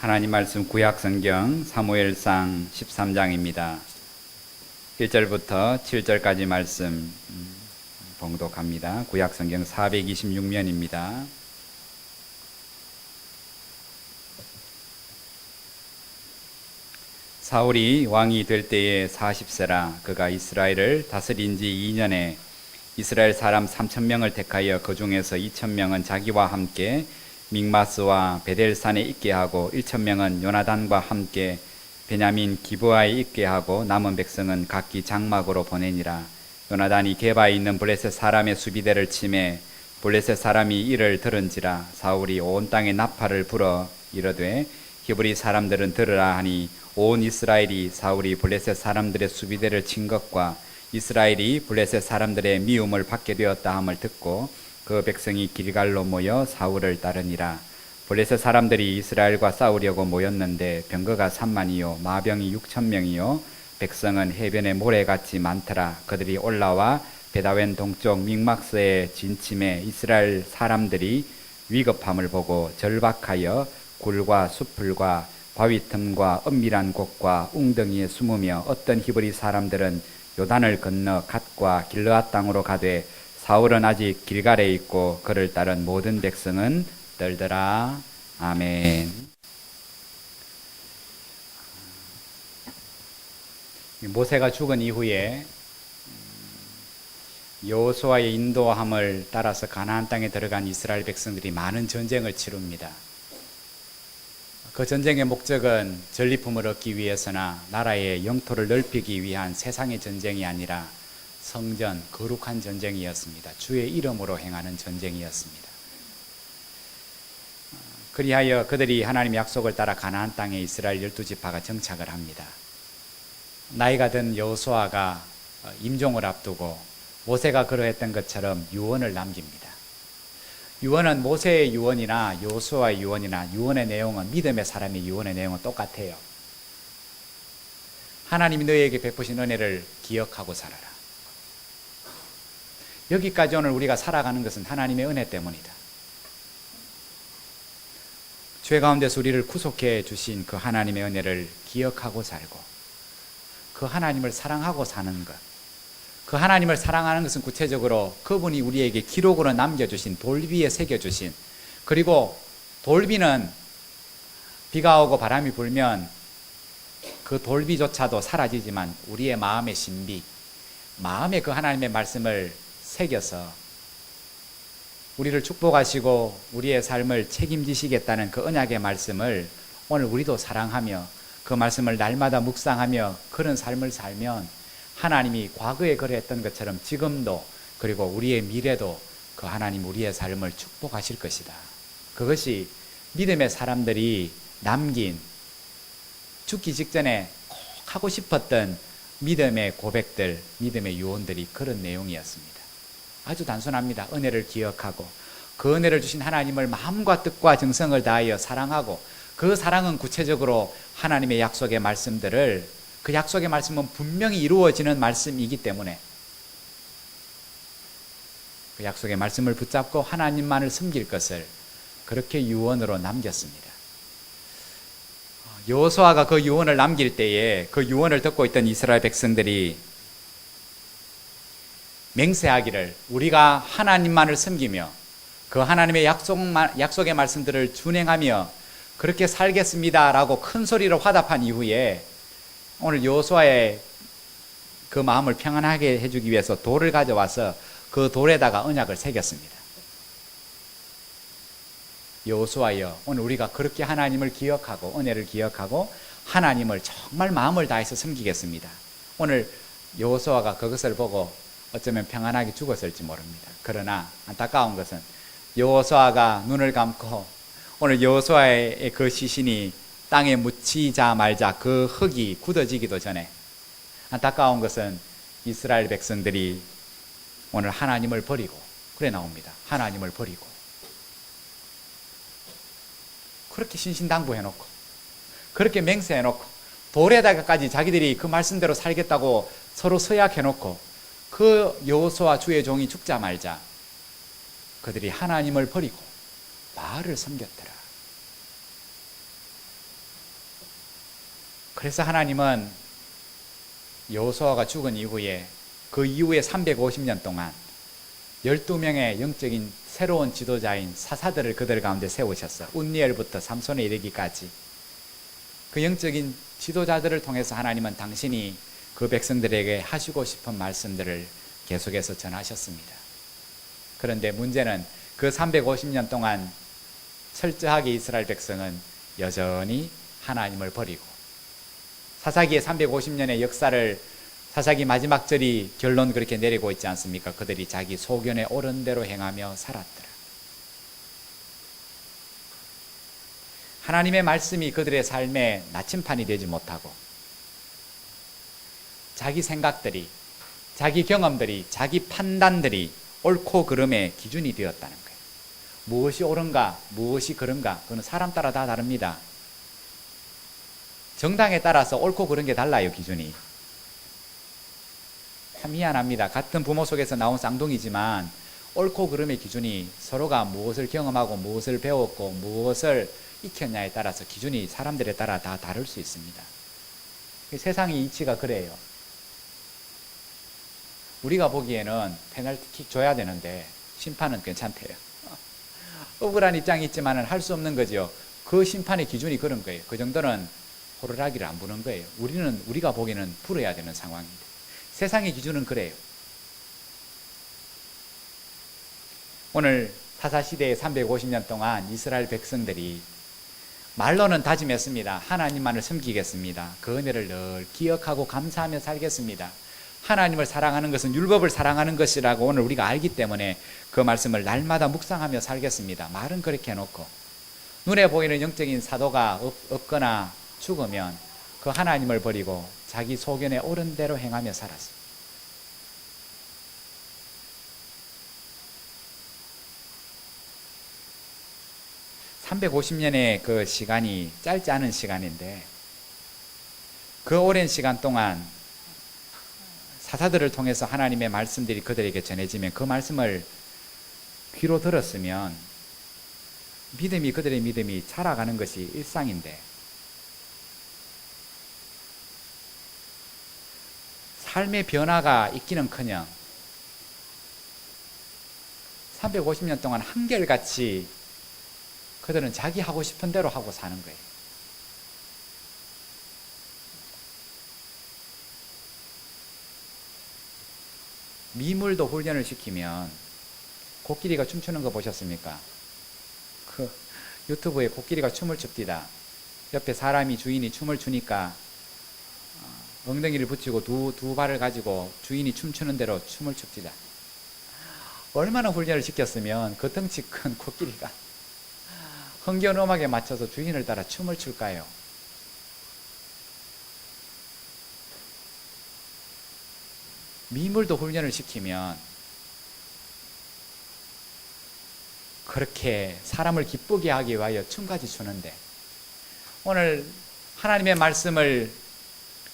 하나님 말씀 구약성경 사무엘상 13장입니다. 1절부터 7절까지 말씀 봉독합니다. 구약성경 426면입니다. 사울이 왕이 될 때에 40세라. 그가 이스라엘을 다스린 지 2년에 이스라엘 사람 3,000명을 택하여 그 중에서 2,000명은 자기와 함께 믹마스와 베델산에 있게 하고 1,000명은 요나단과 함께 베냐민 기브아에 있게 하고 남은 백성은 각기 장막으로 보내니라. 요나단이 게바에 있는 블레셋 사람의 수비대를 치매 블레셋 사람이 이를 들은지라. 사울이 온 땅에 나팔을 불어 이르되 히브리 사람들은 들으라 하니 온 이스라엘이 사울이 블레셋 사람들의 수비대를 친 것과 이스라엘이 블레셋 사람들의 미움을 받게 되었다 함을 듣고 그 백성이 길갈로 모여 사울을 따르니라. 블레셋 사람들이 이스라엘과 싸우려고 모였는데 병거가 3만이요 마병이 6,000명이요 백성은 해변의 모래같이 많더라. 그들이 올라와 베다웬 동쪽 믹막스에 진침해 이스라엘 사람들이 위급함을 보고 절박하여 굴과 숲풀과 바위 틈과 은밀한 곳과 웅덩이에 숨으며 어떤 히브리 사람들은 요단을 건너 갓과 길르앗 땅으로 가되 사울은 아직 길갈에 있고 그를 따른 모든 백성은 떨더라. 아멘. 모세가 죽은 이후에 여호수아의 인도함을 따라서 가나안 땅에 들어간 이스라엘 백성들이 많은 전쟁을 치릅니다. 그 전쟁의 목적은 전리품을 얻기 위해서나 나라의 영토를 넓히기 위한 세상의 전쟁이 아니라 성전, 거룩한 전쟁이었습니다. 주의 이름으로 행하는 전쟁이었습니다. 그리하여 그들이 하나님의 약속을 따라 가나안 땅에 이스라엘 12지파가 정착을 합니다. 나이가 든 여호수아가 임종을 앞두고 모세가 그러했던 것처럼 유언을 남깁니다. 유언은 모세의 유언이나 여호수아의 유언이나 유언의 내용은 믿음의 사람의 유언의 내용은 똑같아요. 하나님이 너희에게 베푸신 은혜를 기억하고 살아라. 여기까지 오늘 우리가 살아가는 것은 하나님의 은혜 때문이다. 죄 가운데서 우리를 구속해 주신 그 하나님의 은혜를 기억하고 살고 그 하나님을 사랑하고 사는 것, 그 하나님을 사랑하는 것은 구체적으로 그분이 우리에게 기록으로 남겨주신 돌비에 새겨주신, 그리고 돌비는 비가 오고 바람이 불면 그 돌비조차도 사라지지만 우리의 마음의 신비, 마음에 그 하나님의 말씀을 새겨서 우리를 축복하시고 우리의 삶을 책임지시겠다는 그 언약의 말씀을 오늘 우리도 사랑하며 그 말씀을 날마다 묵상하며 그런 삶을 살면 하나님이 과거에 그랬던 것처럼 지금도 그리고 우리의 미래도 그 하나님 우리의 삶을 축복하실 것이다. 그것이 믿음의 사람들이 남긴 죽기 직전에 꼭 하고 싶었던 믿음의 고백들, 믿음의 유언들이 그런 내용이었습니다. 아주 단순합니다. 은혜를 기억하고 그 은혜를 주신 하나님을 마음과 뜻과 정성을 다하여 사랑하고 그 사랑은 구체적으로 하나님의 약속의 말씀들을, 그 약속의 말씀은 분명히 이루어지는 말씀이기 때문에 그 약속의 말씀을 붙잡고 하나님만을 섬길 것을 그렇게 유언으로 남겼습니다. 여호수아가 그 유언을 남길 때에 그 유언을 듣고 있던 이스라엘 백성들이 맹세하기를 우리가 하나님만을 섬기며 그 하나님의 약속의 말씀들을 준행하며 그렇게 살겠습니다 라고 큰 소리로 화답한 이후에 오늘 여호수아의 그 마음을 평안하게 해주기 위해서 돌을 가져와서 그 돌에다가 언약을 새겼습니다. 여호수아여, 오늘 우리가 그렇게 하나님을 기억하고 은혜를 기억하고 하나님을 정말 마음을 다해서 섬기겠습니다. 오늘 여호수아가 그것을 보고 어쩌면 평안하게 죽었을지 모릅니다. 그러나 안타까운 것은 여호수아가 눈을 감고 오늘 여호수아의 그 시신이 땅에 묻히자마자 그 흙이 굳어지기도 전에 안타까운 것은 이스라엘 백성들이 오늘 하나님을 버리고, 그래 나옵니다. 하나님을 버리고 그렇게 신신당부해놓고 그렇게 맹세해놓고 돌에다가까지 자기들이 그 말씀대로 살겠다고 서로 서약해놓고 그 여호수아 주의 종이 죽자 말자 그들이 하나님을 버리고 바알을 섬겼더라. 그래서 하나님은 여호수아가 죽은 이후에 그 이후에 350년 동안 12명의 영적인 새로운 지도자인 사사들을 그들 가운데 세우셨어요. 운니엘부터 삼손에 이르기까지. 그 영적인 지도자들을 통해서 하나님은 당신이 그 백성들에게 하시고 싶은 말씀들을 계속해서 전하셨습니다. 그런데 문제는 그 350년 동안 철저하게 이스라엘 백성은 여전히 하나님을 버리고, 사사기의 350년의 역사를 사사기 마지막 절이 결론 그렇게 내리고 있지 않습니까? 그들이 자기 소견에 옳은 대로 행하며 살았더라. 하나님의 말씀이 그들의 삶에 나침판이 되지 못하고 자기 생각들이, 자기 경험들이, 자기 판단들이 옳고 그름의 기준이 되었다는 거예요. 무엇이 옳은가, 무엇이 그른가, 그건 사람 따라 다 다릅니다. 정당에 따라서 옳고 그른 게 달라요, 기준이. 참 미안합니다. 같은 부모 속에서 나온 쌍둥이지만 옳고 그름의 기준이 서로가 무엇을 경험하고 무엇을 배웠고 무엇을 익혔냐에 따라서 기준이 사람들에 따라 다 다를 수 있습니다. 세상의 이치가 그래요. 우리가 보기에는 페널티킥 줘야 되는데 심판은 괜찮대요. 억울한 입장이 있지만 할 수 없는 거죠. 그 심판의 기준이 그런 거예요. 그 정도는 호루라기를 안 부는 거예요. 우리가 보기에는 불어야 되는 상황인데 세상의 기준은 그래요. 오늘 사사시대의 350년 동안 이스라엘 백성들이 말로는 다짐했습니다. 하나님만을 섬기겠습니다. 그 은혜를 늘 기억하고 감사하며 살겠습니다. 하나님을 사랑하는 것은 율법을 사랑하는 것이라고 오늘 우리가 알기 때문에 그 말씀을 날마다 묵상하며 살겠습니다. 말은 그렇게 해놓고 눈에 보이는 영적인 사도가 없거나 죽으면 그 하나님을 버리고 자기 소견에 옳은 대로 행하며 살았습니다. (350년의) 그 시간이 짧지 않은 시간인데 그 오랜 시간 동안 사사들을 통해서 하나님의 말씀들이 그들에게 전해지면 그 말씀을 귀로 들었으면 그들의 믿음이 자라가는 것이 일상인데 삶의 변화가 있기는커녕 350년 동안 한결같이 그들은 자기 하고 싶은 대로 하고 사는 거예요. 미물도 훈련을 시키면 코끼리가 춤추는 거 보셨습니까? 그 유튜브에 코끼리가 춤을 춥디다. 옆에 사람이 주인이 춤을 추니까 엉덩이를 붙이고 두 발을 가지고 주인이 춤추는 대로 춤을 춥디다. 얼마나 훈련을 시켰으면 그 덩치 큰 코끼리가 흥겨운 음악에 맞춰서 주인을 따라 춤을 출까요? 미물도 훈련을 시키면 그렇게 사람을 기쁘게 하기 위하여 춤까지 추는데 오늘 하나님의 말씀을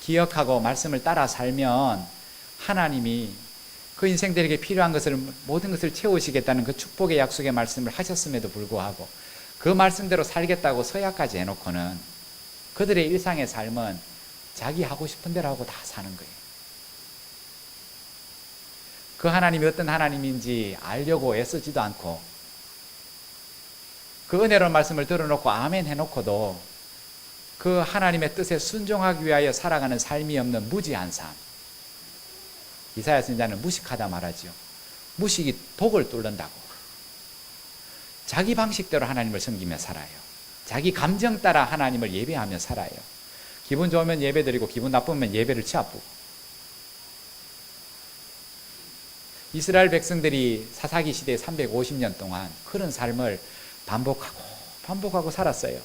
기억하고 말씀을 따라 살면 하나님이 그 인생들에게 필요한 것을 모든 것을 채우시겠다는 그 축복의 약속의 말씀을 하셨음에도 불구하고 그 말씀대로 살겠다고 서약까지 해놓고는 그들의 일상의 삶은 자기 하고 싶은 대로 하고 다 사는 거예요. 그 하나님이 어떤 하나님인지 알려고 애쓰지도 않고 그 은혜로운 말씀을 들어놓고 아멘 해놓고도 그 하나님의 뜻에 순종하기 위하여 살아가는 삶이 없는 무지한 삶. 이사야 선지자는 무식하다 말하죠. 무식이 독을 뚫는다고. 자기 방식대로 하나님을 섬기며 살아요. 자기 감정 따라 하나님을 예배하며 살아요. 기분 좋으면 예배드리고 기분 나쁘면 예배를 치아쁘고. 이스라엘 백성들이 사사기 시대 350년 동안 그런 삶을 반복하고 살았어요.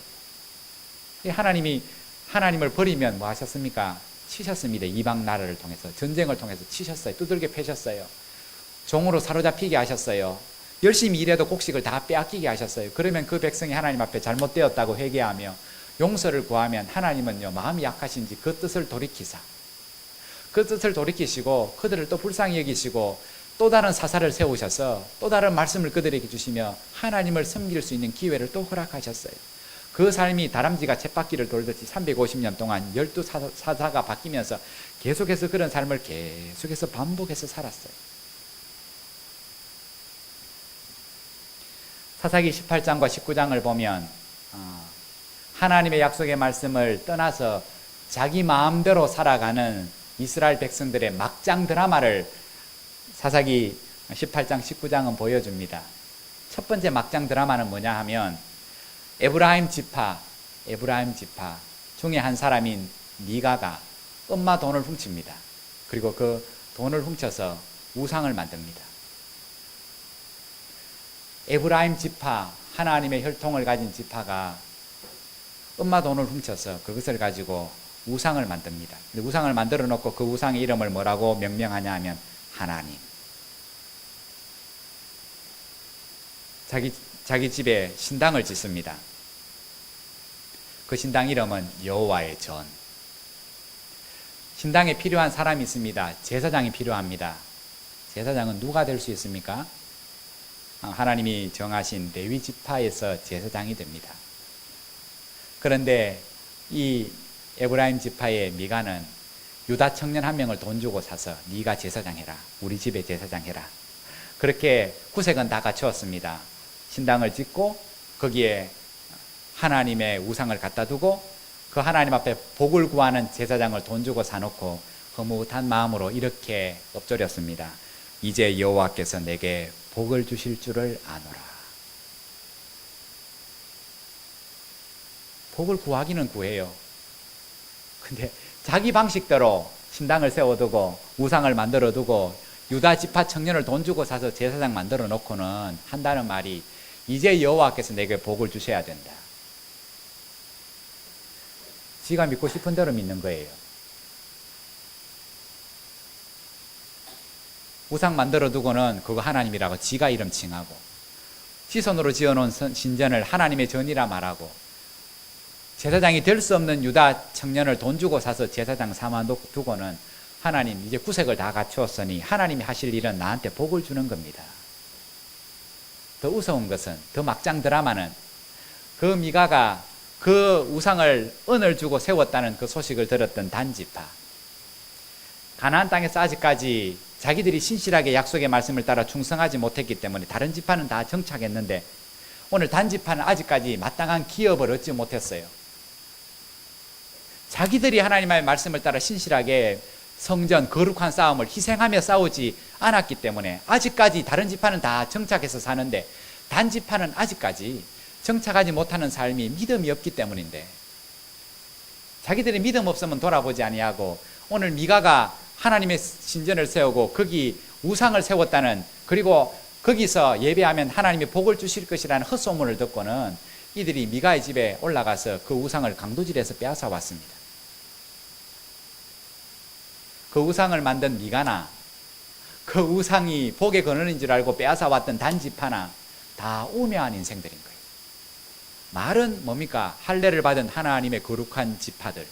하나님을 버리면 뭐 하셨습니까? 치셨습니다. 이방 나라를 통해서, 전쟁을 통해서 치셨어요. 두들겨 패셨어요. 종으로 사로잡히게 하셨어요. 열심히 일해도 곡식을 다 빼앗기게 하셨어요. 그러면 그 백성이 하나님 앞에 잘못되었다고 회개하며 용서를 구하면 하나님은요, 마음이 약하신지 그 뜻을 돌이키시고 그들을 또 불쌍히 여기시고 또 다른 사사를 세우셔서 또 다른 말씀을 그들에게 주시며 하나님을 섬길 수 있는 기회를 또 허락하셨어요. 그 삶이 다람쥐가 쳇바퀴를 돌듯이 350년 동안 12사사가 바뀌면서 계속해서 그런 삶을 계속해서 반복해서 살았어요. 사사기 18장과 19장을 보면 하나님의 약속의 말씀을 떠나서 자기 마음대로 살아가는 이스라엘 백성들의 막장 드라마를 사사기 18장 19장은 보여줍니다. 첫 번째 막장 드라마는 뭐냐 하면 에브라임 지파 중에 한 사람인 미가가 엄마 돈을 훔칩니다. 그리고 그 돈을 훔쳐서 우상을 만듭니다. 에브라임 지파, 하나님의 혈통을 가진 지파가 엄마 돈을 훔쳐서 그것을 가지고 우상을 만듭니다. 근데 우상을 만들어 놓고 그 우상의 이름을 뭐라고 명명하냐 하면 하나님. 자기 집에 신당을 짓습니다. 그 신당 이름은 여호와의 전. 신당에 필요한 사람이 있습니다. 제사장이 필요합니다. 제사장은 누가 될 수 있습니까? 하나님이 정하신 레위 지파에서 제사장이 됩니다. 그런데 이 에브라임 지파의 미가는 유다 청년 한 명을 돈 주고 사서 네가 제사장 해라. 우리 집에 제사장 해라. 그렇게 구색은 다 갖추었습니다. 신당을 짓고 거기에 하나님의 우상을 갖다 두고 그 하나님 앞에 복을 구하는 제사장을 돈 주고 사놓고 허무한 마음으로 이렇게 엎드렸습니다. 이제 여호와께서 내게 복을 주실 줄을 아노라. 복을 구하기는 구해요. 근데 자기 방식대로 신당을 세워두고 우상을 만들어두고 유다 지파 청년을 돈 주고 사서 제사장 만들어 놓고는 한다는 말이 이제 여호와께서 내게 복을 주셔야 된다. 지가 믿고 싶은 대로 믿는 거예요. 우상 만들어 두고는 그거 하나님이라고 지가 이름 칭하고 지 손으로 지어놓은 신전을 하나님의 전이라 말하고 제사장이 될 수 없는 유다 청년을 돈 주고 사서 제사장 삼아 두고는 하나님 이제 구색을 다 갖추었으니 하나님이 하실 일은 나한테 복을 주는 겁니다. 더 우스운 것은, 더 막장 드라마는 그 미가가 그 우상을 은을 주고 세웠다는 그 소식을 들었던 단 지파, 가나안 땅에서 아직까지 자기들이 신실하게 약속의 말씀을 따라 충성하지 못했기 때문에 다른 지파는 다 정착했는데 오늘 단 지파는 아직까지 마땅한 기업을 얻지 못했어요. 자기들이 하나님의 말씀을 따라 신실하게 성전 거룩한 싸움을 희생하며 싸우지 않았기 때문에 아직까지 다른 지파는 다 정착해서 사는데 단 지파는 아직까지 정착하지 못하는 삶이 믿음이 없기 때문인데, 자기들이 믿음 없으면 돌아보지 아니하고 오늘 미가가 하나님의 신전을 세우고 거기 우상을 세웠다는, 그리고 거기서 예배하면 하나님이 복을 주실 것이라는 헛소문을 듣고는 이들이 미가의 집에 올라가서 그 우상을 강도질해서 빼앗아 왔습니다. 그 우상을 만든 미가나 그 우상이 복의 근원인 줄 알고 빼앗아 왔던 단지파나 다 우매한 인생들인 거예요. 말은 뭡니까? 할례를 받은 하나님의 거룩한 지파들,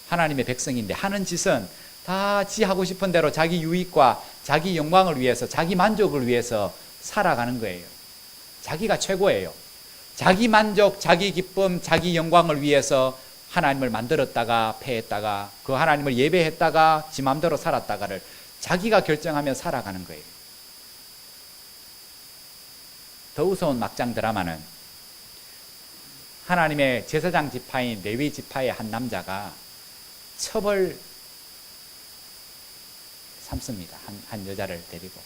하나님의 백성인데 하는 짓은 다 지 하고 싶은 대로 자기 유익과 자기 영광을 위해서, 자기 만족을 위해서 살아가는 거예요. 자기가 최고예요. 자기 만족, 자기 기쁨, 자기 영광을 위해서 하나님을 만들었다가 패했다가 그 하나님을 예배했다가 지 맘대로 살았다가를 자기가 결정하며 살아가는 거예요. 더 무서운 막장 드라마는 하나님의 제사장 지파인 레위 지파의 한 남자가 첩을 삼습니다. 한 여자를 데리고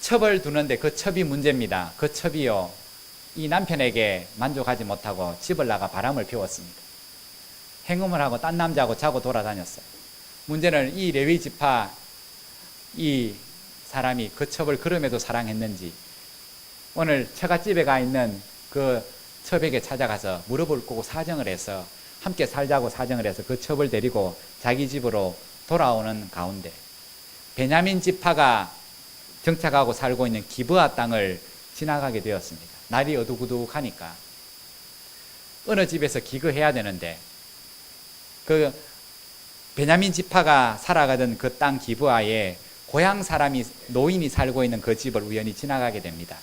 첩을 두는데 그 첩이 문제입니다. 그 첩이요, 이 남편에게 만족하지 못하고 집을 나가 바람을 피웠습니다. 행음을 하고 딴 남자하고 자고 돌아다녔어요. 문제는 이 레위 지파 이 사람이 그 첩을 그럼에도 사랑했는지 오늘 처갓집에 가 있는 그 첩에게 찾아가서 무릎을 꿇고 사정을 해서 함께 살자고 사정을 해서 그 첩을 데리고 자기 집으로 돌아오는 가운데 베냐민 지파가 정착하고 살고 있는 기브아 땅을 지나가게 되었습니다. 날이 어둑어둑하니까 어느 집에서 기거해야 되는데 그 베냐민 지파가 살아가던 그 땅 기브아에 고향 사람이, 노인이 살고 있는 그 집을 우연히 지나가게 됩니다.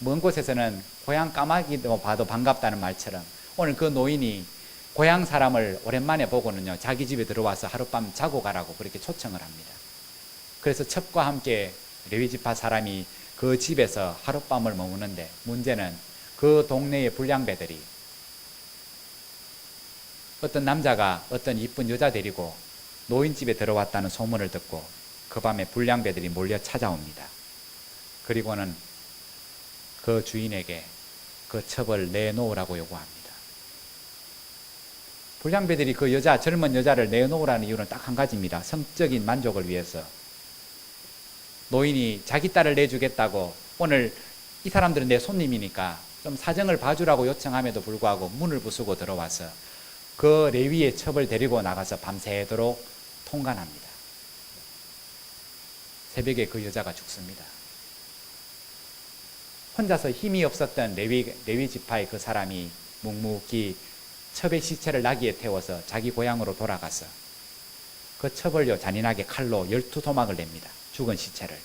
먼 곳에서는 고향 까마귀도 봐도 반갑다는 말처럼 오늘 그 노인이 고향 사람을 오랜만에 보고는요, 자기 집에 들어와서 하룻밤 자고 가라고 그렇게 초청을 합니다. 그래서 첩과 함께 레위지파 사람이 그 집에서 하룻밤을 머무는데, 문제는 그 동네의 불량배들이 어떤 남자가 어떤 이쁜 여자 데리고 노인집에 들어왔다는 소문을 듣고 그 밤에 불량배들이 몰려 찾아옵니다. 그리고는 그 주인에게 그 첩을 내놓으라고 요구합니다. 불량배들이 그 여자, 젊은 여자를 내놓으라는 이유는 딱 한 가지입니다. 성적인 만족을 위해서. 노인이 자기 딸을 내주겠다고, 오늘 이 사람들은 내 손님이니까 좀 사정을 봐주라고 요청함에도 불구하고 문을 부수고 들어와서 그 레위의 첩을 데리고 나가서 밤새도록 통간합니다. 새벽에 그 여자가 죽습니다. 혼자서 힘이 없었던 레위 지파의 그 사람이 묵묵히 첩의 시체를 나귀에 태워서 자기 고향으로 돌아가서 그 첩을요, 잔인하게 칼로 12토막을 냅니다. 죽은 시체를.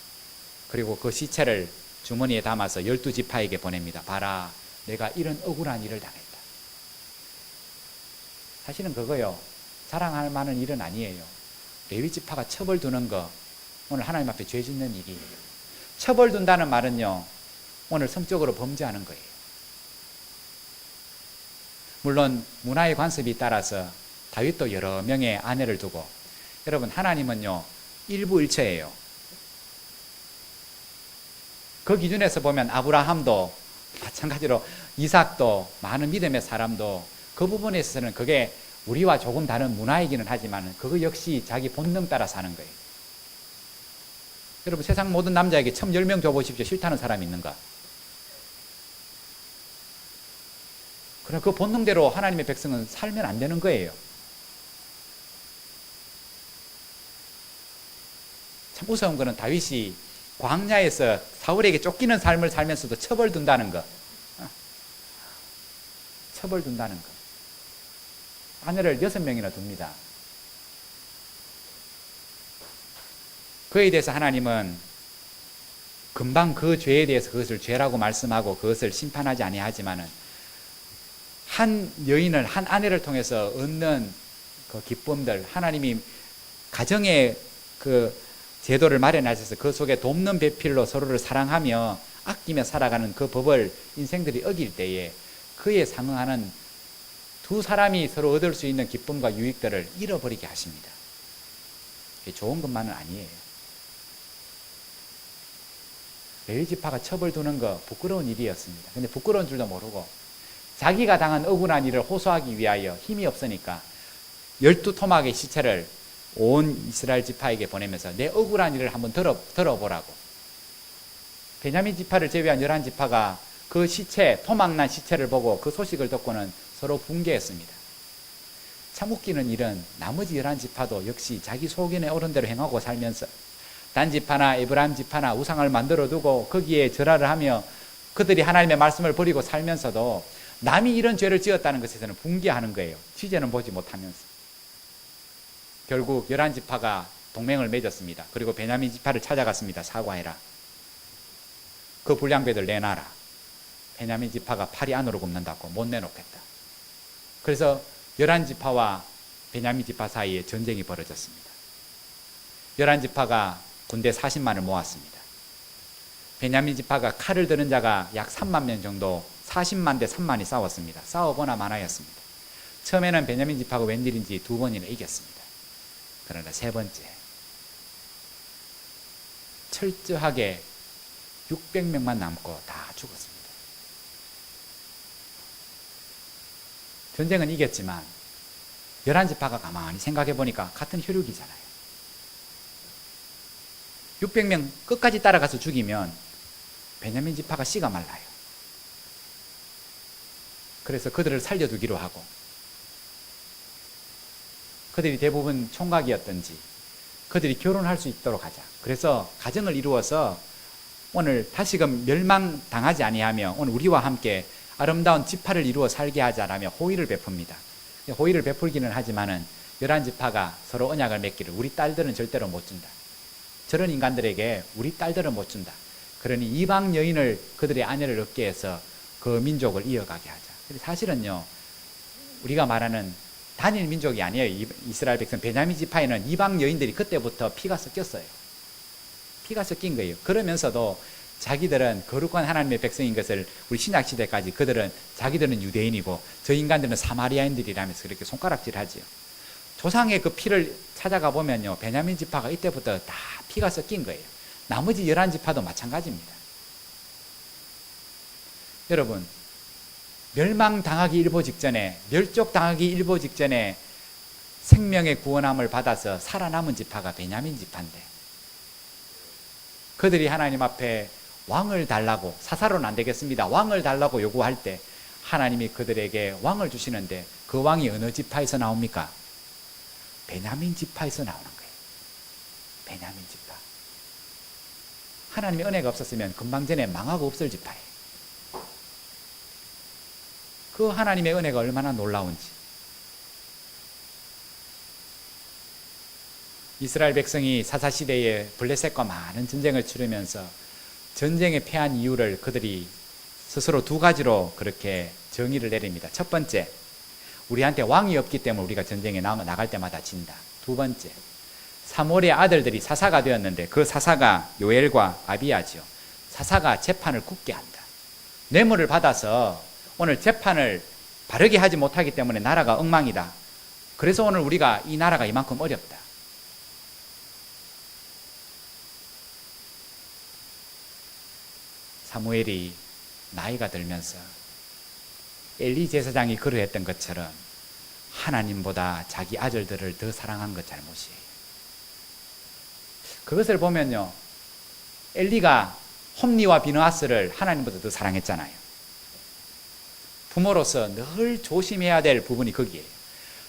그리고 그 시체를 주머니에 담아서 12지파에게 보냅니다. 봐라, 내가 이런 억울한 일을 당했다. 사실은 그거요, 자랑할 만한 일은 아니에요. 레위지파가 첩을 두는 거, 오늘 하나님 앞에 죄 짓는 일이에요. 첩을 둔다는 말은요, 오늘 성적으로 범죄하는 거예요. 물론 문화의 관습이 따라서 다윗도 여러 명의 아내를 두고, 여러분, 하나님은요 일부일처예요. 그 기준에서 보면 아브라함도 마찬가지로, 이삭도, 많은 믿음의 사람도 그 부분에 있어서는 그게 우리와 조금 다른 문화이기는 하지만 그거 역시 자기 본능 따라 사는 거예요. 여러분, 세상 모든 남자에게 첩 10명 줘보십시오. 싫다는 사람이 있는가? 그럼 그 본능대로 하나님의 백성은 살면 안 되는 거예요. 참 무서운 거는 다윗이 광야에서 사울에게 쫓기는 삶을 살면서도 첩을 둔다는 거. 첩을 둔다는 거. 아내를 6명이나 둡니다. 그에 대해서 하나님은 금방 그 죄에 대해서 그것을 죄라고 말씀하고 그것을 심판하지 아니하지만은, 한 여인을, 한 아내를 통해서 얻는 그 기쁨들, 하나님이 가정의 그 제도를 마련하셔서 그 속에 돕는 배필로 서로를 사랑하며 아끼며 살아가는 그 법을 인생들이 어길 때에 그에 상응하는 두 사람이 서로 얻을 수 있는 기쁨과 유익들을 잃어버리게 하십니다. 좋은 것만은 아니에요. 레위지파가 첩을 두는 거 부끄러운 일이었습니다. 근데 부끄러운 줄도 모르고 자기가 당한 억울한 일을 호소하기 위하여 힘이 없으니까 12토막의 시체를 온 이스라엘 지파에게 보내면서 내 억울한 일을 한번 들어보라고. 베냐민 지파를 제외한 11지파가 그 시체, 토막난 시체를 보고 그 소식을 듣고는 서로 붕괴했습니다. 참 웃기는 일은 나머지 11지파도 역시 자기 소견에 옳은 대로 행하고 살면서 단지파나 에브라임 지파나 우상을 만들어 두고 거기에 절하를 하며 그들이 하나님의 말씀을 버리고 살면서도 남이 이런 죄를 지었다는 것에서는 붕괴하는 거예요. 취재는 보지 못하면서. 결국 11지파가 동맹을 맺었습니다. 그리고 베냐민 지파를 찾아갔습니다. 사과해라. 그 불량배들 내놔라. 베냐민 지파가 팔이 안으로 굽는다고 못 내놓겠다. 그래서 11지파와 베냐민 지파 사이에 전쟁이 벌어졌습니다. 11지파가 군대 40만을 모았습니다. 베냐민 지파가 칼을 드는 자가 약 3만 명 정도, 40만 대 3만이 싸웠습니다. 싸워보나 마나였습니다. 처음에는 베냐민 지파가 웬일인지 2번이나 이겼습니다. 그러나 3번째, 철저하게 600명만 남고 다 죽었습니다. 전쟁은 이겼지만 11지파가 가만히 생각해 보니까 같은 혈육이잖아요. 600명 끝까지 따라가서 죽이면 베냐민 지파가 씨가 말라요. 그래서 그들을 살려두기로 하고, 그들이 대부분 총각이었던지 그들이 결혼할 수 있도록 하자. 그래서 가정을 이루어서 오늘 다시금 멸망당하지 아니하며 오늘 우리와 함께 아름다운 지파를 이루어 살게 하자라며 호의를 베풉니다. 호의를 베풀기는 하지만은 11지파가 서로 언약을 맺기를, 우리 딸들은 절대로 못 준다. 저런 인간들에게 우리 딸들은 못 준다. 그러니 이방 여인을 그들의 아내를 얻게 해서 그 민족을 이어가게 하자. 사실은요, 우리가 말하는 단일 민족이 아니에요. 이스라엘 백성 베냐민 지파에는 이방 여인들이 그때부터 피가 섞였어요. 피가 섞인 거예요. 그러면서도 자기들은 거룩한 하나님의 백성인 것을 우리 신약시대까지 그들은 자기들은 유대인이고 저 인간들은 사마리아인들이라면서 그렇게 손가락질하지요. 조상의 그 피를 찾아가 보면요, 베냐민 지파가 이때부터 다 피가 섞인 거예요. 나머지 11지파도 마찬가지입니다. 여러분, 멸망당하기 일보 직전에, 멸족당하기 일보 직전에 생명의 구원함을 받아서 살아남은 지파가 베냐민 지파인데, 그들이 하나님 앞에 왕을 달라고, 사사로는 안 되겠습니다, 왕을 달라고 요구할 때 하나님이 그들에게 왕을 주시는데 그 왕이 어느 지파에서 나옵니까? 베냐민 지파에서 나오는 거예요. 베냐민 지파. 하나님의 은혜가 없었으면 금방 전에 망하고 없을 지파예요. 그 하나님의 은혜가 얼마나 놀라운지. 이스라엘 백성이 사사시대에 블레셋과 많은 전쟁을 치르면서 전쟁에 패한 이유를 그들이 스스로 두 가지로 그렇게 정의를 내립니다. 첫 번째, 우리한테 왕이 없기 때문에 우리가 전쟁에 나갈 때마다 진다. 두 번째, 사무엘의 아들들이 사사가 되었는데 그 사사가 요엘과 아비야죠. 사사가 재판을 굳게 한다. 뇌물을 받아서 오늘 재판을 바르게 하지 못하기 때문에 나라가 엉망이다. 그래서 오늘 우리가 이 나라가 이만큼 어렵다. 사무엘이 나이가 들면서 엘리 제사장이 그러했던 것처럼 하나님보다 자기 아들들을 더 사랑한 것 잘못이에요. 그것을 보면요, 엘리가 홈니와 비느하스를 하나님보다 더 사랑했잖아요. 부모로서 늘 조심해야 될 부분이 거기에요.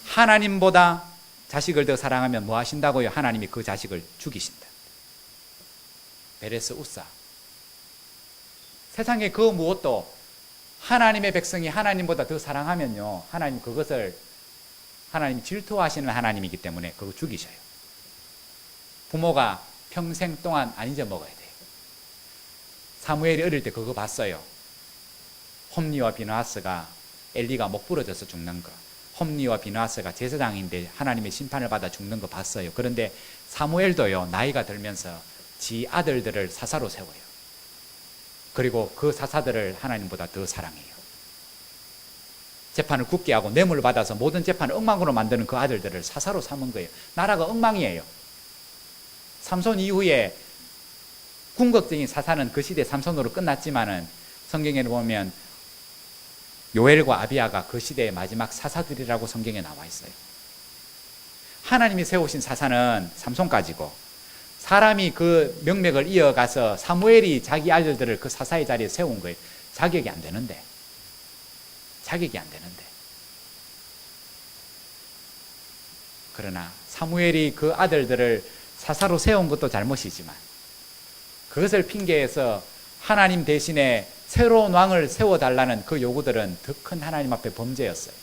하나님보다 자식을 더 사랑하면 뭐 하신다고요? 하나님이 그 자식을 죽이신다. 베레스 우사. 세상의 그 무엇도 하나님의 백성이 하나님보다 더 사랑하면요, 하나님 그것을, 하나님 질투하시는 하나님이기 때문에 그거 죽이셔요. 부모가 평생 동안 안 잊어먹어야 돼요. 사무엘이 어릴 때 그거 봤어요. 홈니와 비느하스가, 엘리가 목 부러져서 죽는 거, 홈니와 비느하스가 제사장인데 하나님의 심판을 받아 죽는 거 봤어요. 그런데 사무엘도요, 나이가 들면서 지 아들들을 사사로 세워요. 그리고 그 사사들을 하나님보다 더 사랑해요. 재판을 굳게 하고 뇌물을 받아서 모든 재판을 엉망으로 만드는 그 아들들을 사사로 삼은 거예요. 나라가 엉망이에요. 삼손 이후에 궁극적인 사사는 그 시대 삼손으로 끝났지만은 성경에 보면 요엘과 아비야가 그 시대의 마지막 사사들이라고 성경에 나와 있어요. 하나님이 세우신 사사는 삼손까지고, 사람이 그 명맥을 이어가서 사무엘이 자기 아들들을 그 사사의 자리에 세운 거예요. 자격이 안 되는데. 그러나 사무엘이 그 아들들을 사사로 세운 것도 잘못이지만 그것을 핑계해서 하나님 대신에 새로운 왕을 세워달라는 그 요구들은 더 큰 하나님 앞에 범죄였어요.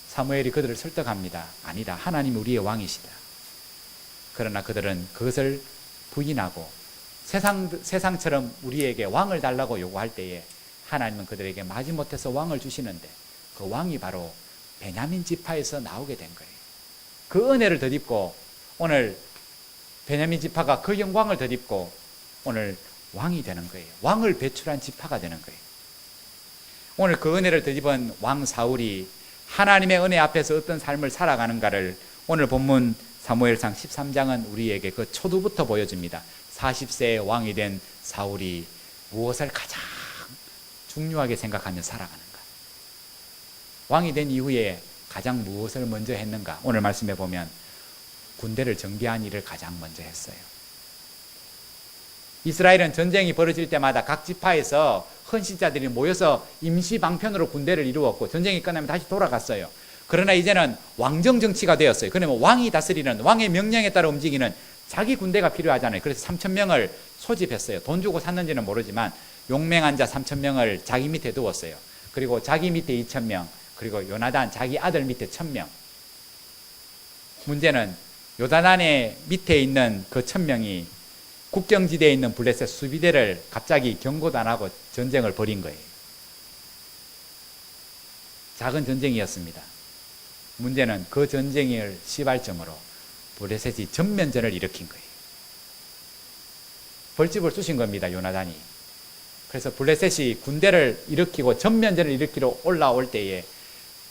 사무엘이 그들을 설득합니다. 아니다, 하나님 우리의 왕이시다. 그러나 그들은 그것을 부인하고 세상처럼 우리에게 왕을 달라고 요구할 때에 하나님은 그들에게 마지못해서 왕을 주시는데 그 왕이 바로 베냐민 지파에서 나오게 된 거예요. 그 은혜를 덧입고 오늘 베냐민 지파가 그 영광을 덧입고 오늘 왕이 되는 거예요. 왕을 배출한 지파가 되는 거예요. 오늘 그 은혜를 덧입은 왕 사울이 하나님의 은혜 앞에서 어떤 삶을 살아가는가를 오늘 본문 사무엘상 13장은 우리에게 그 초두부터 보여줍니다. 40세의 왕이 된 사울이 무엇을 가장 중요하게 생각하며 살아가는가, 왕이 된 이후에 가장 무엇을 먼저 했는가. 오늘 말씀해 보면 군대를 정비한 일을 가장 먼저 했어요. 이스라엘은 전쟁이 벌어질 때마다 각 지파에서 헌신자들이 모여서 임시 방편으로 군대를 이루었고 전쟁이 끝나면 다시 돌아갔어요. 그러나 이제는 왕정 정치가 되었어요. 그러면 왕이 다스리는, 왕의 명령에 따라 움직이는 자기 군대가 필요하잖아요. 그래서 3,000명을 소집했어요. 돈 주고 샀는지는 모르지만 용맹한 자 3,000명을 자기 밑에 두었어요. 그리고 자기 밑에 2,000명, 그리고 요나단 자기 아들 밑에 1,000명. 문제는 요나단의 밑에 있는 그 1,000명이 국경지대에 있는 블레셋 수비대를 갑자기 경고도 안 하고 전쟁을 벌인 거예요. 작은 전쟁이었습니다. 문제는 그 전쟁을 시발점으로 블레셋이 전면전을 일으킨 거예요. 벌집을 쑤신 겁니다, 요나단이. 그래서 블레셋이 군대를 일으키고 전면전을 일으키러 올라올 때에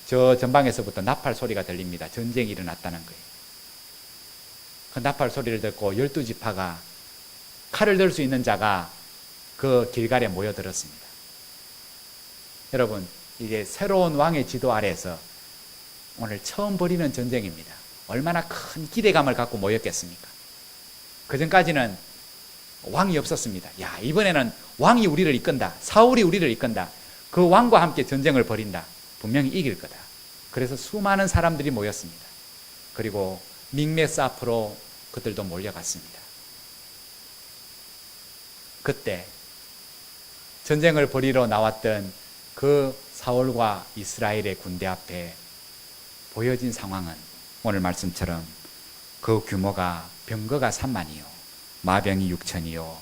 저 전방에서부터 나팔 소리가 들립니다. 전쟁이 일어났다는 거예요. 그 나팔 소리를 듣고 12지파가 칼을 들 수 있는 자가 그 길갈에 모여들었습니다. 여러분, 이게 새로운 왕의 지도 아래에서 오늘 처음 벌이는 전쟁입니다. 얼마나 큰 기대감을 갖고 모였겠습니까? 그전까지는 왕이 없었습니다. 야, 이번에는 왕이 우리를 이끈다. 사울이 우리를 이끈다. 그 왕과 함께 전쟁을 벌인다. 분명히 이길 거다. 그래서 수많은 사람들이 모였습니다. 그리고 믹메스 앞으로 그들도 몰려갔습니다. 그때 전쟁을 벌이러 나왔던 그 사울과 이스라엘의 군대 앞에 보여진 상황은 오늘 말씀처럼 그 규모가 병거가 3만이요 마병이 6천이요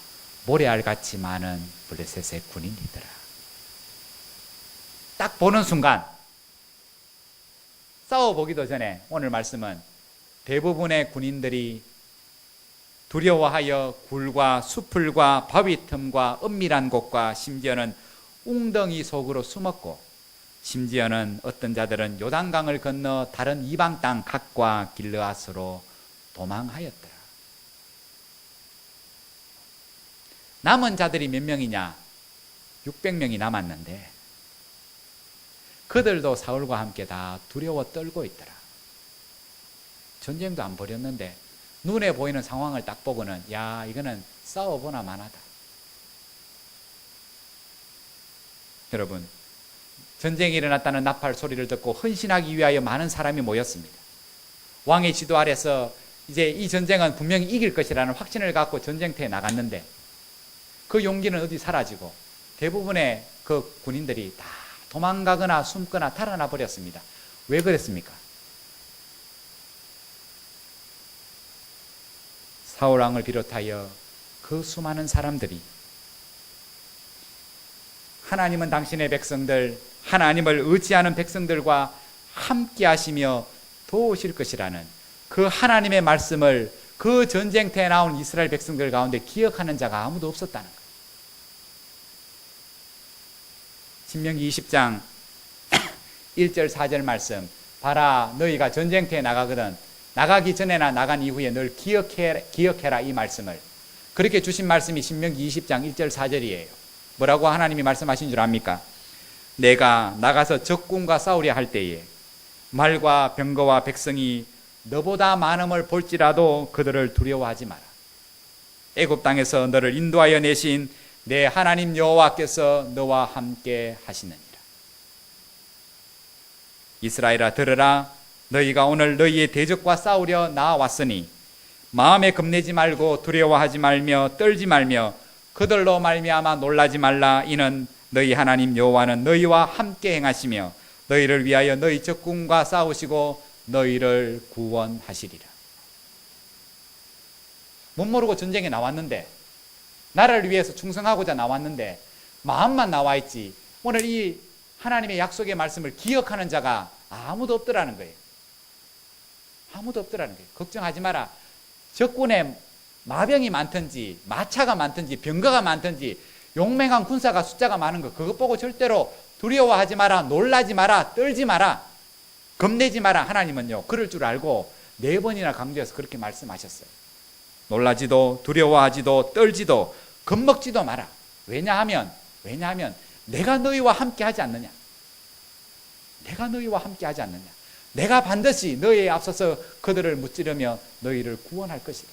모래알같이 많은 블레셋의 군인이더라. 딱 보는 순간 싸워보기도 전에 오늘 말씀은 대부분의 군인들이 두려워하여 굴과 수풀과 바위 틈과 은밀한 곳과 심지어는 웅덩이 속으로 숨었고 심지어는 어떤 자들은 요단강을 건너 다른 이방 땅 갓과 길르앗으로 도망하였더라. 남은 자들이 몇 명이냐? 600명이 남았는데 그들도 사울과 함께 다 두려워 떨고 있더라. 전쟁도 안 벌였는데 눈에 보이는 상황을 딱 보고는 야, 이거는 싸워보나 마나다. 여러분, 전쟁이 일어났다는 나팔 소리를 듣고 헌신하기 위하여 많은 사람이 모였습니다. 왕의 지도 아래서 이제 이 전쟁은 분명히 이길 것이라는 확신을 갖고 전쟁터에 나갔는데 그 용기는 어디 사라지고 대부분의 그 군인들이 다 도망가거나 숨거나 달아나 버렸습니다. 왜 그랬습니까? 사울 왕을 비롯하여 그 수많은 사람들이 하나님은 당신의 백성들, 하나님을 의지하는 백성들과 함께 하시며 도우실 것이라는 그 하나님의 말씀을 그 전쟁터에 나온 이스라엘 백성들 가운데 기억하는 자가 아무도 없었다는 거예요. 신명기 20장 1절 4절 말씀, 봐라 너희가 전쟁터에 나가거든 나가기 전에나 나간 이후에 늘 기억해라 이 말씀을. 그렇게 주신 말씀이 신명기 20장 1절 4절이에요. 뭐라고 하나님이 말씀하신 줄 압니까? 내가 나가서 적군과 싸우려 할 때에 말과 병거와 백성이 너보다 많음을 볼지라도 그들을 두려워하지 마라. 애굽 땅에서 너를 인도하여 내신 내 하나님 여호와께서 너와 함께 하시느니라. 이스라엘아 들으라. 너희가 오늘 너희의 대적과 싸우려 나왔으니 마음에 겁내지 말고 두려워하지 말며 떨지 말며 그들로 말미암아 놀라지 말라. 이는 너희 하나님 여호와는 너희와 함께 행하시며 너희를 위하여 너희 적군과 싸우시고 너희를 구원하시리라. 못 모르고 전쟁에 나왔는데 나라를 위해서 충성하고자 나왔는데 마음만 나와 있지 오늘 이 하나님의 약속의 말씀을 기억하는 자가 아무도 없더라는 거예요. 아무도 없더라는 거예요. 걱정하지 마라. 적군에 마병이 많든지 마차가 많든지 병거가 많든지 용맹한 군사가 숫자가 많은 거 그것 보고 절대로 두려워하지 마라. 놀라지 마라. 떨지 마라. 겁내지 마라. 하나님은요 그럴 줄 알고 4번이나 강조해서 그렇게 말씀하셨어요. 놀라지도 두려워하지도 떨지도 겁먹지도 마라. 왜냐하면 내가 너희와 함께 하지 않느냐. 내가 너희와 함께 하지 않느냐. 내가 반드시 너희에 앞서서 그들을 무찌르며 너희를 구원할 것이다.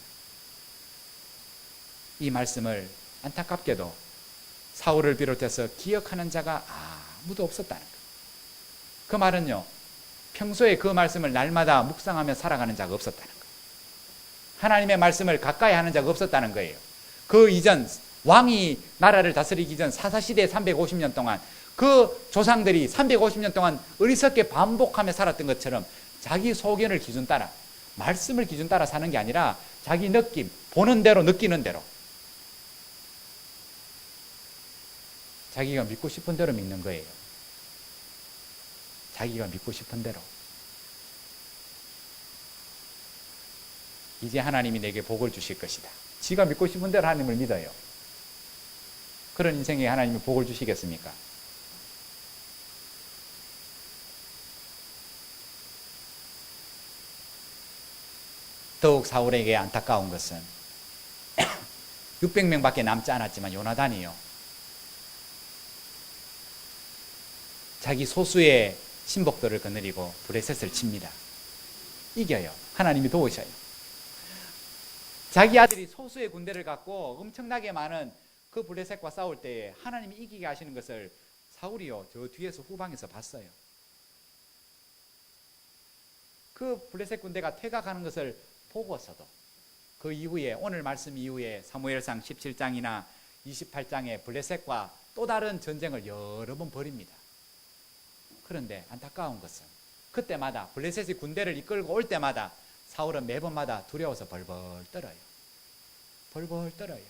이 말씀을 안타깝게도 사울을 비롯해서 기억하는 자가 아무도 없었다는 거예요. 그 말은요 평소에 그 말씀을 날마다 묵상하며 살아가는 자가 없었다는 거예요. 하나님의 말씀을 가까이 하는 자가 없었다는 거예요. 그 이전 왕이 나라를 다스리기 전 사사시대 350년 동안 그 조상들이 350년 동안 어리석게 반복하며 살았던 것처럼 자기 소견을 기준 따라 말씀을 기준 따라 사는 게 아니라 자기 느낌, 보는 대로 느끼는 대로 자기가 믿고 싶은 대로 믿는 거예요. 자기가 믿고 싶은 대로. 이제 하나님이 내게 복을 주실 것이다. 지가 믿고 싶은 대로 하나님을 믿어요. 그런 인생에 하나님이 복을 주시겠습니까? 더욱 사울에게 안타까운 것은 600명밖에 남지 않았지만 요나단이요, 자기 소수의 신복들을 거느리고 블레셋을 칩니다. 이겨요. 하나님이 도우셔요. 자기 아들이 소수의 군대를 갖고 엄청나게 많은 그 블레셋과 싸울 때에 하나님이 이기게 하시는 것을 사울이요, 저 뒤에서 후방에서 봤어요. 그 블레셋 군대가 퇴각하는 것을 보고서도 그 이후에, 오늘 말씀 이후에 사무엘상 17장이나 28장에 블레셋과 또 다른 전쟁을 여러 번 벌입니다. 그런데 안타까운 것은 그때마다 블레셋이 군대를 이끌고 올 때마다 사울은 매번마다 두려워서 벌벌 떨어요. 벌벌 떨어요.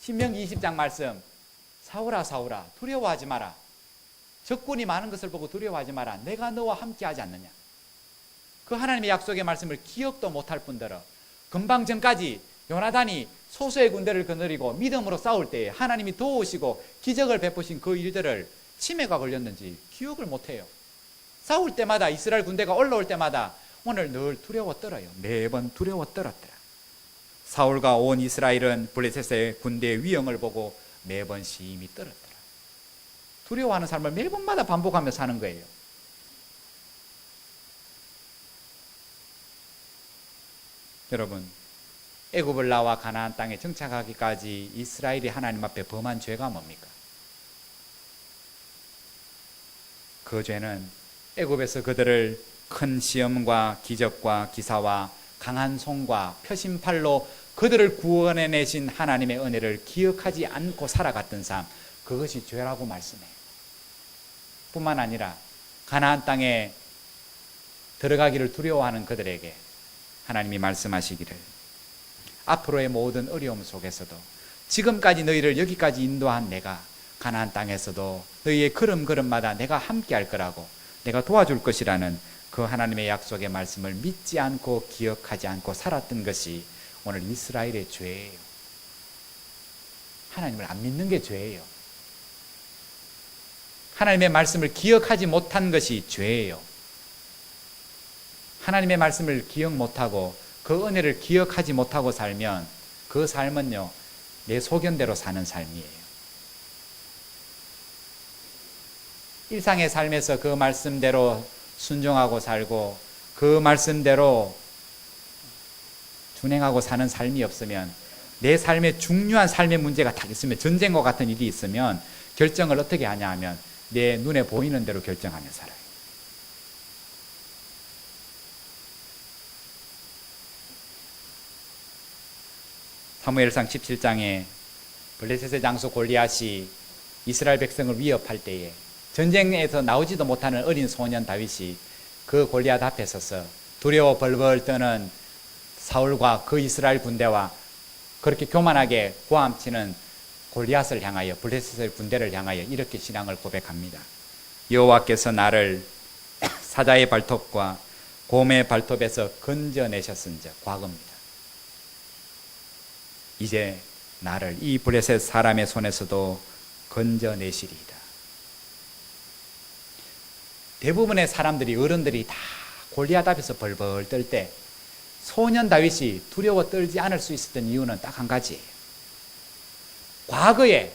신명기 20장 말씀, 사울아 사울아 두려워하지 마라. 적군이 많은 것을 보고 두려워하지 마라. 내가 너와 함께하지 않느냐. 그 하나님의 약속의 말씀을 기억도 못할 뿐더러 금방 전까지 요나단이 소수의 군대를 거느리고 믿음으로 싸울 때에 하나님이 도우시고 기적을 베푸신 그 일들을 치매가 걸렸는지 기억을 못해요. 싸울 때마다, 이스라엘 군대가 올라올 때마다 오늘 늘 두려워 떨어요. 매번 두려워 떨었더라. 사울과 온 이스라엘은 블레셋의 군대의 위형을 보고 매번 심히 떨었더라. 두려워하는 삶을 매번마다 반복하며 사는 거예요. 여러분, 애굽을 나와 가나안 땅에 정착하기까지 이스라엘이 하나님 앞에 범한 죄가 뭡니까? 그 죄는 애굽에서 그들을 큰 시험과 기적과 기사와 강한 손과 표심팔로 그들을 구원해내신 하나님의 은혜를 기억하지 않고 살아갔던 삶, 그것이 죄라고 말씀해요. 뿐만 아니라 가나안 땅에 들어가기를 두려워하는 그들에게 하나님이 말씀하시기를, 앞으로의 모든 어려움 속에서도 지금까지 너희를 여기까지 인도한 내가 가나안 땅에서도 너희의 걸음걸음마다 내가 함께 할 거라고, 내가 도와줄 것이라는 그 하나님의 약속의 말씀을 믿지 않고 기억하지 않고 살았던 것이 오늘 이스라엘의 죄예요. 하나님을 안 믿는 게 죄예요. 하나님의 말씀을 기억하지 못한 것이 죄예요. 하나님의 말씀을 기억 못하고 그 은혜를 기억하지 못하고 살면 그 삶은요, 내 소견대로 사는 삶이에요. 일상의 삶에서 그 말씀대로 순종하고 살고 그 말씀대로 준행하고 사는 삶이 없으면, 내 삶에 중요한 삶의 문제가 딱 있으면, 전쟁과 같은 일이 있으면 결정을 어떻게 하냐 하면 내 눈에 보이는 대로 결정하며 살아요. 사무엘상 17장에 블레셋의 장수 골리앗이 이스라엘 백성을 위협할 때에 전쟁에서 나오지도 못하는 어린 소년 다윗이 그 골리앗 앞에 서서 두려워 벌벌 떠는 사울과 그 이스라엘 군대와 그렇게 교만하게 고함치는 골리앗을 향하여, 블레셋의 군대를 향하여 이렇게 신앙을 고백합니다. 여호와께서 나를 사자의 발톱과 곰의 발톱에서 건져내셨은즉, 과거입니다. 이제 나를 이 블레셋 사람의 손에서도 건져내시리이다. 대부분의 사람들이, 어른들이 다 골리앗 앞에서 벌벌 떨 때 소년 다윗이 두려워 떨지 않을 수 있었던 이유는 딱 한 가지예요. 과거에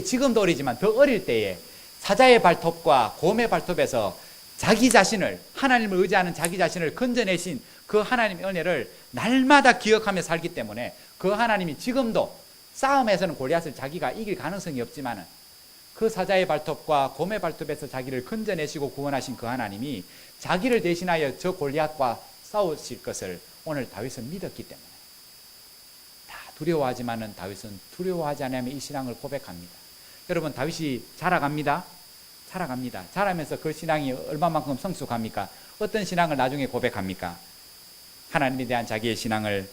지금도 어리지만 더 어릴 때에 사자의 발톱과 곰의 발톱에서 자기 자신을, 하나님을 의지하는 자기 자신을 건져내신 그 하나님의 은혜를 날마다 기억하며 살기 때문에 그 하나님이 지금도 싸움에서는 골리앗을 자기가 이길 가능성이 없지만은 그 사자의 발톱과 곰의 발톱에서 자기를 건져내시고 구원하신 그 하나님이 자기를 대신하여 저 골리앗과 싸우실 것을 오늘 다윗은 믿었기 때문에, 다 두려워하지만은 다윗은 두려워하지 않으며 이 신앙을 고백합니다. 여러분, 다윗이 자라갑니다. 자라면서 그 신앙이 얼마만큼 성숙합니까? 어떤 신앙을 나중에 고백합니까? 하나님에 대한 자기의 신앙을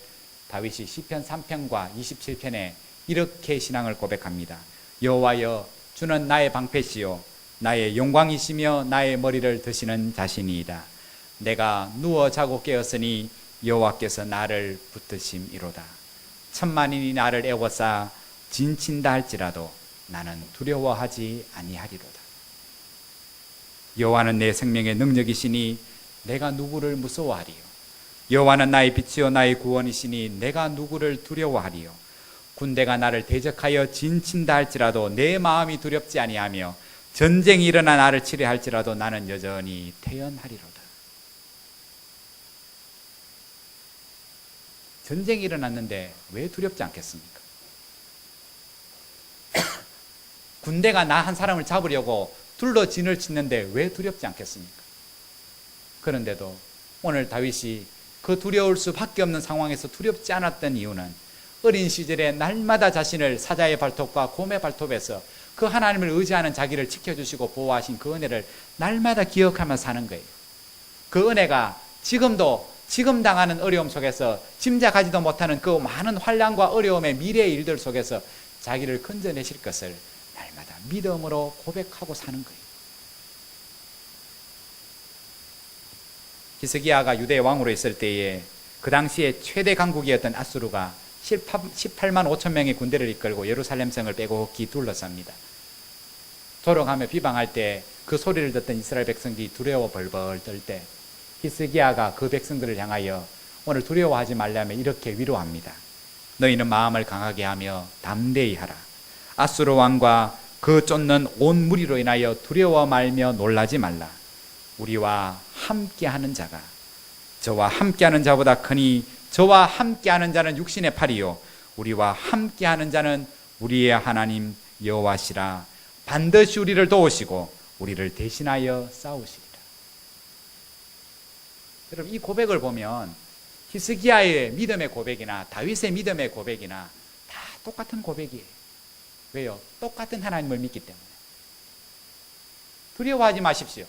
다윗이 시편 3편과 27편에 이렇게 신앙을 고백합니다. 여호와여 주는 나의 방패시요 나의 영광이시며 나의 머리를 드시는 자신이이다. 내가 누워 자고 깨었으니 여호와께서 나를 붙드심이로다. 천만인이 나를 애워싸 진친다 할지라도 나는 두려워하지 아니하리로다. 여호와는 내 생명의 능력이시니 내가 누구를 무서워하리요. 여호와는 나의 빛이요 나의 구원이시니 내가 누구를 두려워하리요. 군대가 나를 대적하여 진친다 할지라도 내 마음이 두렵지 아니하며 전쟁이 일어나 나를 치려 할지라도 나는 여전히 태연하리로다. 전쟁이 일어났는데 왜 두렵지 않겠습니까? 군대가 나 한 사람을 잡으려고 둘러 진을 치는데 왜 두렵지 않겠습니까? 그런데도 오늘 다윗이 그 두려울 수밖에 없는 상황에서 두렵지 않았던 이유는 어린 시절에 날마다 자신을 사자의 발톱과 곰의 발톱에서 그 하나님을 의지하는 자기를 지켜주시고 보호하신 그 은혜를 날마다 기억하며 사는 거예요. 그 은혜가 지금도 지금 당하는 어려움 속에서 짐작하지도 못하는 그 많은 환난과 어려움의 미래의 일들 속에서 자기를 건져내실 것을 날마다 믿음으로 고백하고 사는 거예요. 히스기야가 유대 왕으로 있을 때에 그 당시에 최대 강국이었던 아수르가 18만 5천 명의 군대를 이끌고 예루살렘 성을 빼곡히 둘러쌉니다. 조롱하며 비방할 때 그 소리를 듣던 이스라엘 백성들이 두려워 벌벌 떨 때 히스기야가 그 백성들을 향하여 오늘 두려워하지 말라며 이렇게 위로합니다. 너희는 마음을 강하게 하며 담대히 하라. 아수르 왕과 그 쫓는 온 무리로 인하여 두려워 말며 놀라지 말라. 우리와 함께하는 자가 저와 함께하는 자보다 크니 저와 함께하는 자는 육신의 팔이요 우리와 함께하는 자는 우리의 하나님 여호와시라. 반드시 우리를 도우시고 우리를 대신하여 싸우시리라. 여러분, 이 고백을 보면 히스기야의 믿음의 고백이나 다윗의 믿음의 고백이나 다 똑같은 고백이에요. 왜요? 똑같은 하나님을 믿기 때문에. 두려워하지 마십시오.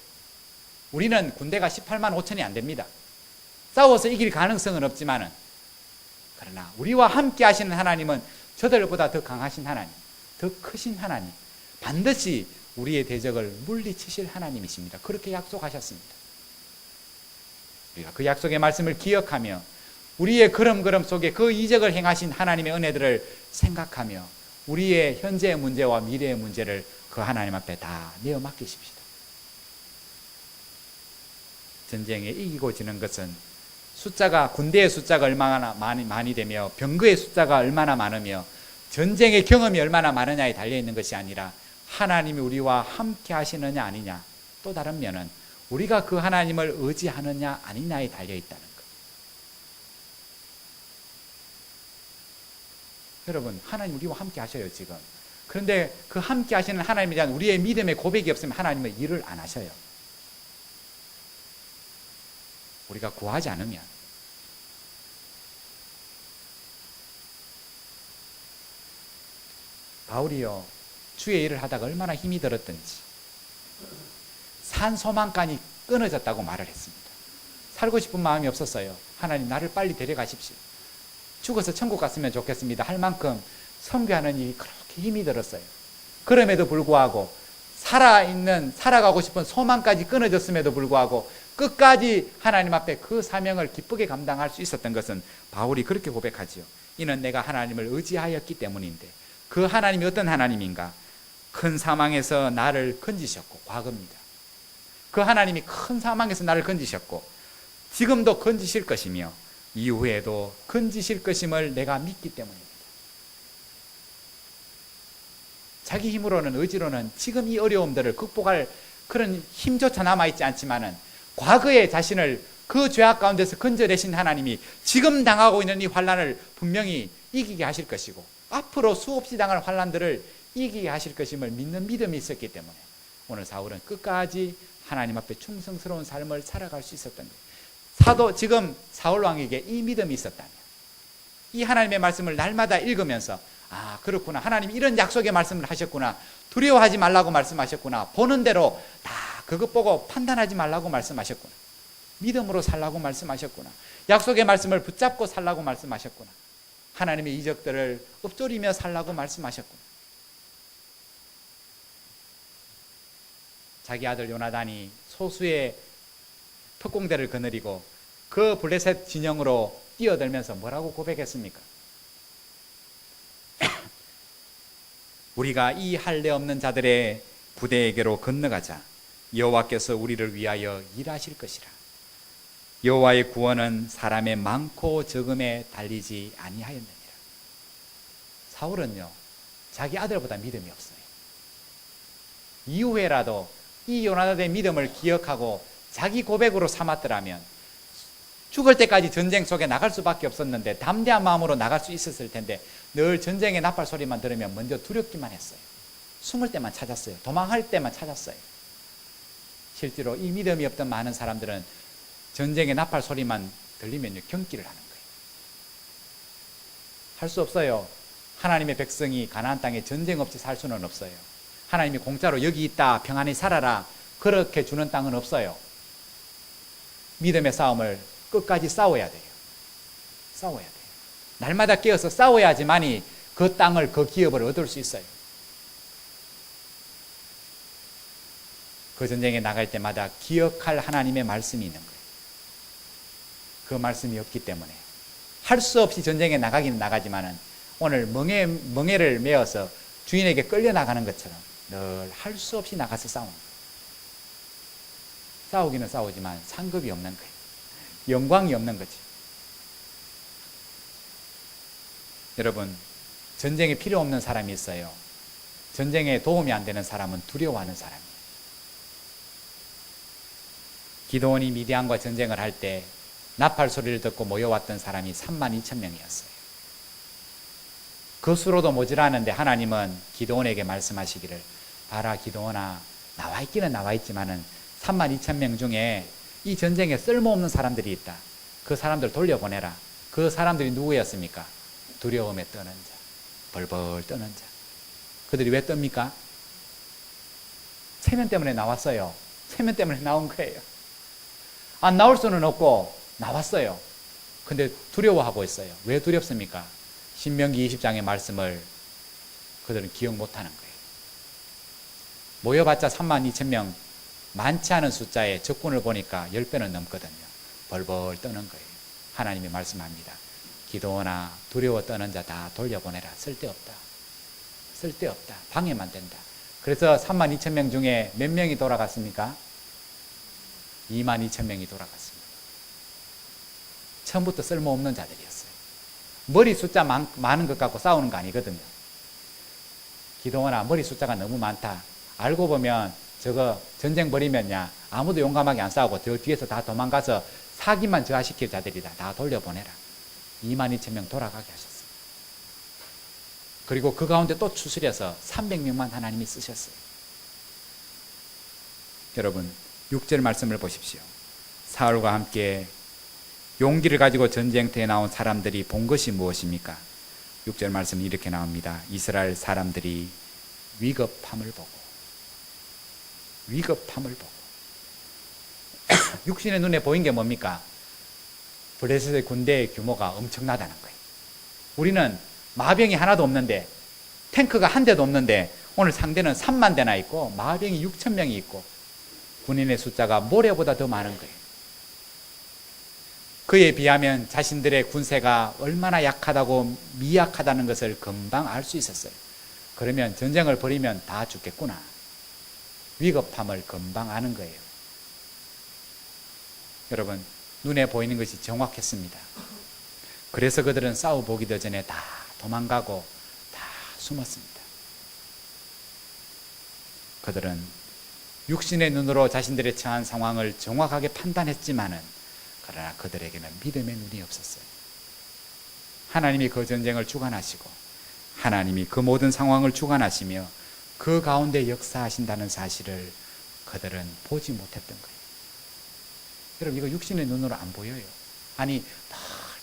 우리는 군대가 18만 5천이 안 됩니다. 싸워서 이길 가능성은 없지만은, 그러나 우리와 함께 하시는 하나님은 저들보다 더 강하신 하나님, 더 크신 하나님, 반드시 우리의 대적을 물리치실 하나님이십니다. 그렇게 약속하셨습니다. 우리가 그 약속의 말씀을 기억하며 우리의 걸음걸음 속에 그 이적을 행하신 하나님의 은혜들을 생각하며 우리의 현재의 문제와 미래의 문제를 그 하나님 앞에 다 내어 맡기십시다. 전쟁에 이기고 지는 것은 군대의 숫자가 얼마나 많이 되며 병거의 숫자가 얼마나 많으며 전쟁의 경험이 얼마나 많으냐에 달려있는 것이 아니라 하나님이 우리와 함께 하시느냐 아니냐, 또 다른 면은 우리가 그 하나님을 의지하느냐 아니냐에 달려있다는 것. 여러분, 하나님 우리와 함께 하셔요 지금. 그런데 그 함께 하시는 하나님에 대한 우리의 믿음의 고백이 없으면 하나님은 일을 안 하셔요. 우리가 구하지 않으면. 바울이요, 주의 일을 하다가 얼마나 힘이 들었던지 산소망까지 끊어졌다고 말을 했습니다. 살고 싶은 마음이 없었어요. 하나님, 나를 빨리 데려가십시오. 죽어서 천국 갔으면 좋겠습니다 할 만큼 선교하는 일이 그렇게 힘이 들었어요. 그럼에도 불구하고 살아가고 싶은 소망까지 끊어졌음에도 불구하고 끝까지 하나님 앞에 그 사명을 기쁘게 감당할 수 있었던 것은 바울이 그렇게 고백하지요. 이는 내가 하나님을 의지하였기 때문인데, 그 하나님이 어떤 하나님인가? 큰 사망에서 나를 건지셨고, 과거입니다. 그 하나님이 큰 사망에서 나를 건지셨고 지금도 건지실 것이며 이후에도 건지실 것임을 내가 믿기 때문입니다. 자기 힘으로는, 의지로는 지금 이 어려움들을 극복할 그런 힘조차 남아있지 않지만은 과거의 자신을 그 죄악 가운데서 건져내신 하나님이 지금 당하고 있는 이 환난을 분명히 이기게 하실 것이고 앞으로 수없이 당할 환난들을 이기게 하실 것임을 믿는 믿음이 있었기 때문에 오늘 사울은 끝까지 하나님 앞에 충성스러운 삶을 살아갈 수 있었던 거예요. 지금 사울 왕에게 이 믿음이 있었다면, 이 하나님의 말씀을 날마다 읽으면서 아, 그렇구나, 하나님 이런 약속의 말씀을 하셨구나, 두려워하지 말라고 말씀하셨구나, 보는 대로 다 그것 보고 판단하지 말라고 말씀하셨구나, 믿음으로 살라고 말씀하셨구나, 약속의 말씀을 붙잡고 살라고 말씀하셨구나, 하나님의 이적들을 읊조리며 살라고 말씀하셨구나. 자기 아들 요나단이 소수의 특공대를 거느리고 그 블레셋 진영으로 뛰어들면서 뭐라고 고백했습니까? 우리가 이 할례 없는 자들의 부대에게로 건너가자. 여호와께서 우리를 위하여 일하실 것이라. 여호와의 구원은 사람의 많고 적음에 달리지 아니하였느니라. 사울은요, 자기 아들보다 믿음이 없어요. 이후에라도 이 요나단의 믿음을 기억하고 자기 고백으로 삼았더라면 죽을 때까지 전쟁 속에 나갈 수밖에 없었는데 담대한 마음으로 나갈 수 있었을 텐데 늘 전쟁의 나팔 소리만 들으면 먼저 두렵기만 했어요. 숨을 때만 찾았어요. 도망할 때만 찾았어요. 실제로 이 믿음이 없던 많은 사람들은 전쟁의 나팔 소리만 들리면 경기를 하는 거예요. 할 수 없어요. 하나님의 백성이 가나안 땅에 전쟁 없이 살 수는 없어요. 하나님이 공짜로 여기 있다 평안히 살아라 그렇게 주는 땅은 없어요. 믿음의 싸움을 끝까지 싸워야 돼요. 싸워야 돼요. 날마다 깨어서 싸워야지만이 그 땅을, 그 기업을 얻을 수 있어요. 그 전쟁에 나갈 때마다 기억할 하나님의 말씀이 있는 거예요. 그 말씀이 없기 때문에 할 수 없이 전쟁에 나가기는 나가지만은 오늘 멍에를 메어서 주인에게 끌려나가는 것처럼 늘 할 수 없이 나가서 싸우는 거예요. 싸우기는 싸우지만 상급이 없는 거예요. 영광이 없는 거지. 여러분, 전쟁에 필요 없는 사람이 있어요. 전쟁에 도움이 안 되는 사람은 두려워하는 사람이에요. 기드온이 미디안과 전쟁을 할 때 나팔 소리를 듣고 모여왔던 사람이 32,000명이었어요. 그 수로도 모자라는데 하나님은 기드온에게 말씀하시기를, 봐라 기드온아, 나와 있기는 나와 있지만은 32,000명 중에 이 전쟁에 쓸모없는 사람들이 있다. 그 사람들 돌려보내라. 그 사람들이 누구였습니까? 두려움에 떠는 자, 벌벌 떠는 자. 그들이 왜 떱니까? 체면 때문에 나왔어요. 체면 때문에 나온 거예요. 안 나올 수는 없고 나왔어요. 근데 두려워하고 있어요. 왜 두렵습니까? 신명기 20장의 말씀을 그들은 기억 못하는 거예요. 모여봤자 32,000명, 많지 않은 숫자의 적군을 보니까 10배는 넘거든요. 벌벌 떠는 거예요. 하나님이 말씀합니다. 기드온아, 두려워 떠는 자 다 돌려보내라. 쓸데없다. 쓸데없다. 방해만 된다. 그래서 32,000명 중에 몇 명이 돌아갔습니까? 22,000명이 돌아갔습니다. 처음부터 쓸모없는 자들이었어요. 머리 숫자 많은 것 갖고 싸우는 거 아니거든요. 기드온아, 머리 숫자가 너무 많다. 알고 보면 저거 전쟁 벌이면야 아무도 용감하게 안 싸우고 저 뒤에서 다 도망가서 사기만 저하시킬 자들이다. 다 돌려보내라. 22,000명 돌아가게 하셨어요. 그리고 그 가운데 또 추스려서 300명만 하나님이 쓰셨어요. 여러분, 6절 말씀을 보십시오. 사울과 함께 용기를 가지고 전쟁터에 나온 사람들이 본 것이 무엇입니까? 6절 말씀은 이렇게 나옵니다. 이스라엘 사람들이 위급함을 보고 육신의 눈에 보인 게 뭡니까? 블레셋의 군대의 규모가 엄청나다는 거예요. 우리는 마병이 하나도 없는데, 탱크가 한 대도 없는데 오늘 상대는 3만 대나 있고 마병이 6,000명이 있고 군인의 숫자가 모래보다 더 많은 거예요. 그에 비하면 자신들의 군세가 얼마나 약하다고 미약하다는 것을 금방 알 수 있었어요. 그러면 전쟁을 벌이면 다 죽겠구나. 위급함을 금방 아는 거예요. 여러분, 눈에 보이는 것이 정확했습니다. 그래서 그들은 싸워보기도 전에 다 도망가고 다 숨었습니다. 그들은 육신의 눈으로 자신들의 처한 상황을 정확하게 판단했지만은 그러나 그들에게는 믿음의 눈이 없었어요. 하나님이 그 전쟁을 주관하시고 하나님이 그 모든 상황을 주관하시며 그 가운데 역사하신다는 사실을 그들은 보지 못했던 거예요. 여러분, 이거 육신의 눈으로 안 보여요. 아니,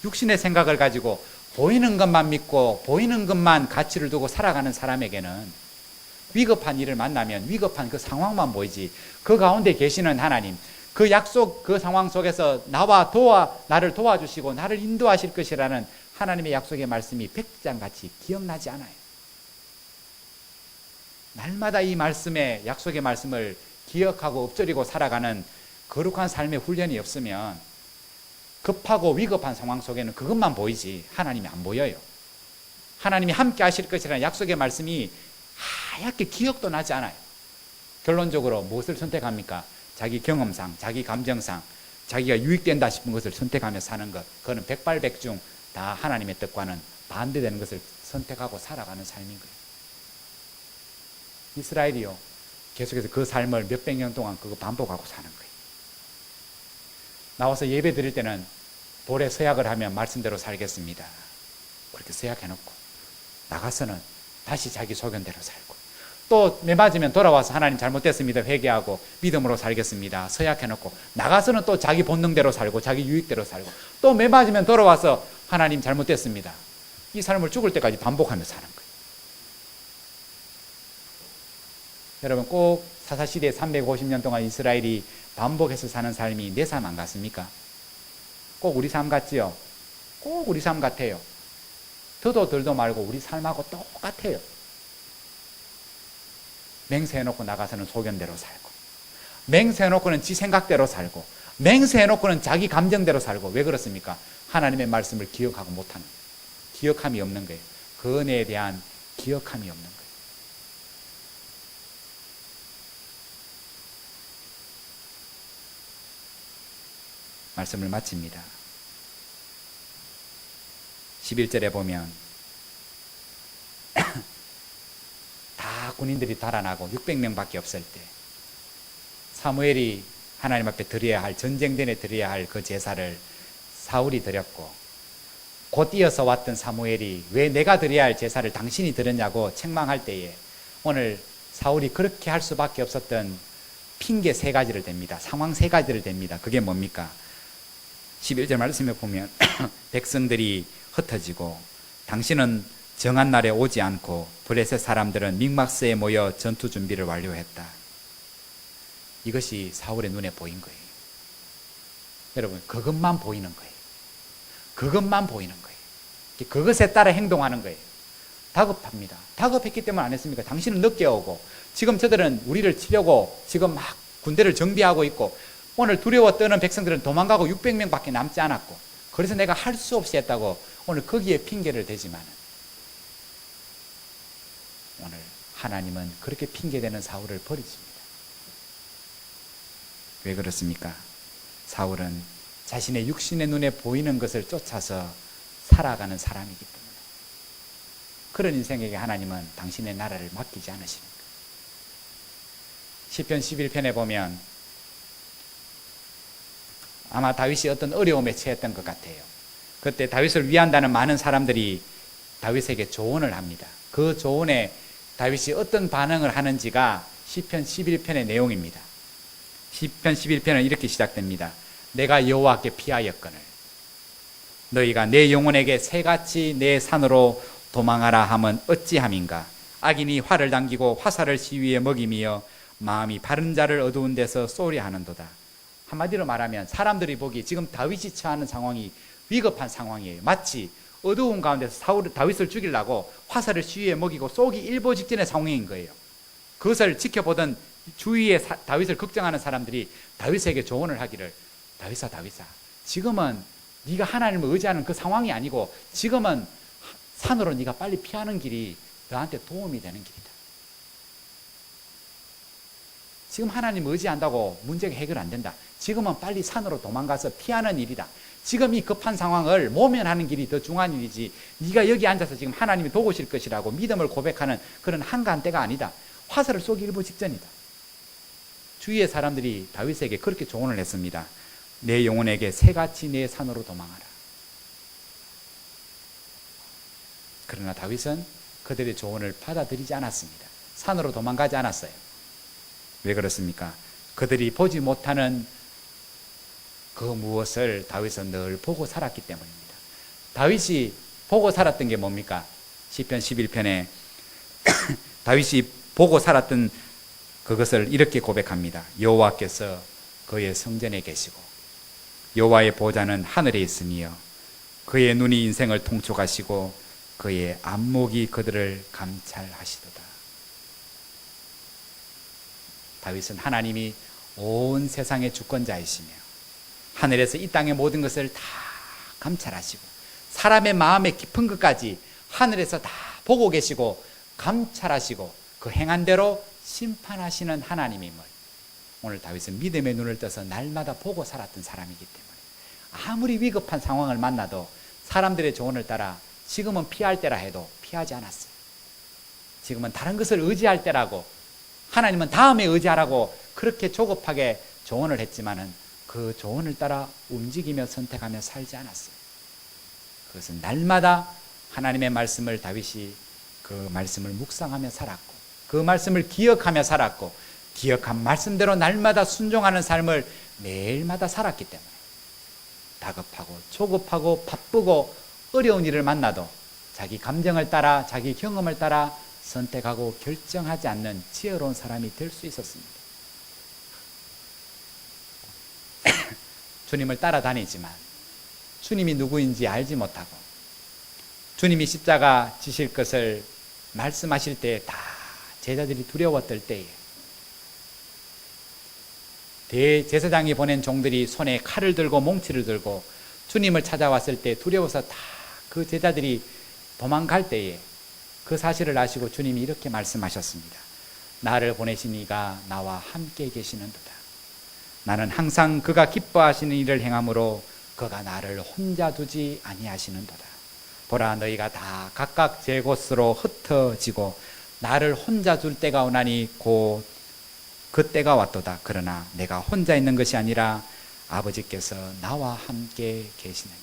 육신의 생각을 가지고 보이는 것만 믿고 보이는 것만 가치를 두고 살아가는 사람에게는 위급한 일을 만나면 위급한 그 상황만 보이지, 그 가운데 계시는 하나님, 그 약속, 그 상황 속에서 나를 도와주시고 나를 인도하실 것이라는 하나님의 약속의 말씀이 백장같이 기억나지 않아요. 날마다 이 말씀의 약속의 말씀을 기억하고 엎드리고 살아가는 거룩한 삶의 훈련이 없으면 급하고 위급한 상황 속에는 그것만 보이지 하나님이 안 보여요. 하나님이 함께 하실 것이라는 약속의 말씀이 하얗게 기억도 나지 않아요. 결론적으로 무엇을 선택합니까? 자기 경험상, 자기 감정상, 자기가 유익된다 싶은 것을 선택하며 사는 것, 그거는 백발백중 다 하나님의 뜻과는 반대되는 것을 선택하고 살아가는 삶인 거예요. 이스라엘이요, 계속해서 그 삶을 몇백 년 동안 그거 반복하고 사는 거예요. 나와서 예배 드릴 때는 볼에 서약을 하면 말씀대로 살겠습니다, 그렇게 서약해놓고 나가서는 다시 자기 소견대로 살고, 또 매맞으면 돌아와서 하나님 잘못됐습니다 회개하고 믿음으로 살겠습니다 서약해놓고 나가서는 또 자기 본능대로 살고 자기 유익대로 살고, 또 매맞으면 돌아와서 하나님 잘못됐습니다. 이 삶을 죽을 때까지 반복하며 사는 거예요. 여러분, 꼭 사사시대 350년 동안 이스라엘이 반복해서 사는 삶이 내 삶 안 같습니까? 꼭 우리 삶 같지요? 꼭 우리 삶 같아요. 더도 덜도 말고 우리 삶하고 똑같아요. 맹세해놓고 나가서는 소견대로 살고, 맹세해놓고는 지 생각대로 살고, 맹세해놓고는 자기 감정대로 살고. 왜 그렇습니까? 하나님의 말씀을 기억하고 못하는 거예요. 기억함이 없는 거예요. 그 은혜에 대한 기억함이 없는 거예요. 말씀을 마칩니다. 11절에 보면 다 군인들이 달아나고 600명밖에 없을 때 사무엘이 하나님 앞에 드려야 할, 전쟁 전에 드려야 할 그 제사를 사울이 드렸고, 곧 이어서 왔던 사무엘이 왜 내가 드려야 할 제사를 당신이 드렸냐고 책망할 때에 오늘 사울이 그렇게 할 수밖에 없었던 핑계 3가지를 댑니다. 상황 3가지를 댑니다. 그게 뭡니까? 11절 말씀에 보면 백성들이 흩어지고 당신은 정한 날에 오지 않고 블레셋 사람들은 mikmas에 모여 전투 준비를 완료했다. 이것이 사울의 눈에 보인 거예요. 여러분, 그것만 보이는 거예요. 그것만 보이는 거예요. 그것에 따라 행동하는 거예요. 다급합니다. 다급했기 때문에 안 했습니까? 당신은 늦게 오고, 지금 저들은 우리를 치려고 지금 막 군대를 정비하고 있고, 오늘 두려워 떠는 백성들은 도망가고 600명밖에 남지 않았고, 그래서 내가 할 수 없이 했다고 오늘 거기에 핑계를 대지만, 오늘 하나님은 그렇게 핑계대는 사울을 버리십니다. 왜 그렇습니까? 사울은 자신의 육신의 눈에 보이는 것을 쫓아서 살아가는 사람이기 때문에. 그런 인생에게 하나님은 당신의 나라를 맡기지 않으십니까? 시편 11편에 보면 아마 다윗이 어떤 어려움에 처했던 것 같아요. 그때 다윗을 위한다는 많은 사람들이 다윗에게 조언을 합니다. 그 조언에 다윗이 어떤 반응을 하는지가 시편 11편의 내용입니다. 시편 11편은 이렇게 시작됩니다. 내가 여호와께 피하였거늘 너희가 내 영혼에게 새같이 내 산으로 도망하라 함은 어찌함인가. 악인이 활을 당기고 화살을 시위에 먹이며 마음이 바른 자를 어두운 데서 쏘려 하는도다. 한마디로 말하면 사람들이 보기 지금 다윗이 처하는 상황이 위급한 상황이에요. 마치 어두운 가운데서 다윗을 죽이려고 화살을 시위에 먹이고 쏘기 일보 직전의 상황인 거예요. 그것을 지켜보던 주위에 다윗을 걱정하는 사람들이 다윗에게 조언을 하기를, 다윗아 지금은 네가 하나님을 의지하는 그 상황이 아니고 지금은 산으로 네가 빨리 피하는 길이 너한테 도움이 되는 길이다. 지금 하나님 의지한다고 문제가 해결 안 된다. 지금은 빨리 산으로 도망가서 피하는 일이다. 지금 이 급한 상황을 모면하는 길이 더 중요한 일이지, 네가 여기 앉아서 지금 하나님이 도우실 것이라고 믿음을 고백하는 그런 한가한 때가 아니다. 화살을 쏘기 일보 직전이다. 주위의 사람들이 다윗에게 그렇게 조언을 했습니다. 내 영혼에게 새같이 내 산으로 도망하라. 그러나 다윗은 그들의 조언을 받아들이지 않았습니다. 산으로 도망가지 않았어요. 왜 그렇습니까? 그들이 보지 못하는 그 무엇을 다윗은 늘 보고 살았기 때문입니다. 다윗이 보고 살았던 게 뭡니까? 시편 11편에 다윗이 보고 살았던 그것을 이렇게 고백합니다. 여호와께서 그의 성전에 계시고 여호와의 보좌는 하늘에 있으며 그의 눈이 인생을 통촉하시고 그의 안목이 그들을 감찰하시도다. 다윗은 하나님이 온 세상의 주권자이시며 하늘에서 이 땅의 모든 것을 다 감찰하시고 사람의 마음의 깊은 것까지 하늘에서 다 보고 계시고 감찰하시고 그 행한 대로 심판하시는 하나님임을 오늘 다윗은 믿음의 눈을 떠서 날마다 보고 살았던 사람이기 때문에 아무리 위급한 상황을 만나도 사람들의 조언을 따라 지금은 피할 때라 해도 피하지 않았어요. 지금은 다른 것을 의지할 때라고, 하나님은 다음에 의지하라고 그렇게 조급하게 조언을 했지만은 그 조언을 따라 움직이며 선택하며 살지 않았어요. 그것은 날마다 하나님의 말씀을 다윗이 그 말씀을 묵상하며 살았고 그 말씀을 기억하며 살았고 기억한 말씀대로 날마다 순종하는 삶을 매일마다 살았기 때문에 다급하고 조급하고 바쁘고 어려운 일을 만나도 자기 감정을 따라 자기 경험을 따라 선택하고 결정하지 않는 지혜로운 사람이 될 수 있었습니다. 주님을 따라다니지만 주님이 누구인지 알지 못하고 주님이 십자가 지실 것을 말씀하실 때 다 제자들이 두려웠을 때에 대제사장이 보낸 종들이 손에 칼을 들고 몽치를 들고 주님을 찾아왔을 때 두려워서 다 그 제자들이 도망갈 때에 그 사실을 아시고 주님이 이렇게 말씀하셨습니다. 나를 보내신 이가 나와 함께 계시는도다. 나는 항상 그가 기뻐하시는 일을 행함으로 그가 나를 혼자 두지 아니하시는도다. 보라, 너희가 다 각각 제 곳으로 흩어지고 나를 혼자 둘 때가 오나니 곧 그 때가 왔도다. 그러나 내가 혼자 있는 것이 아니라 아버지께서 나와 함께 계시느니라.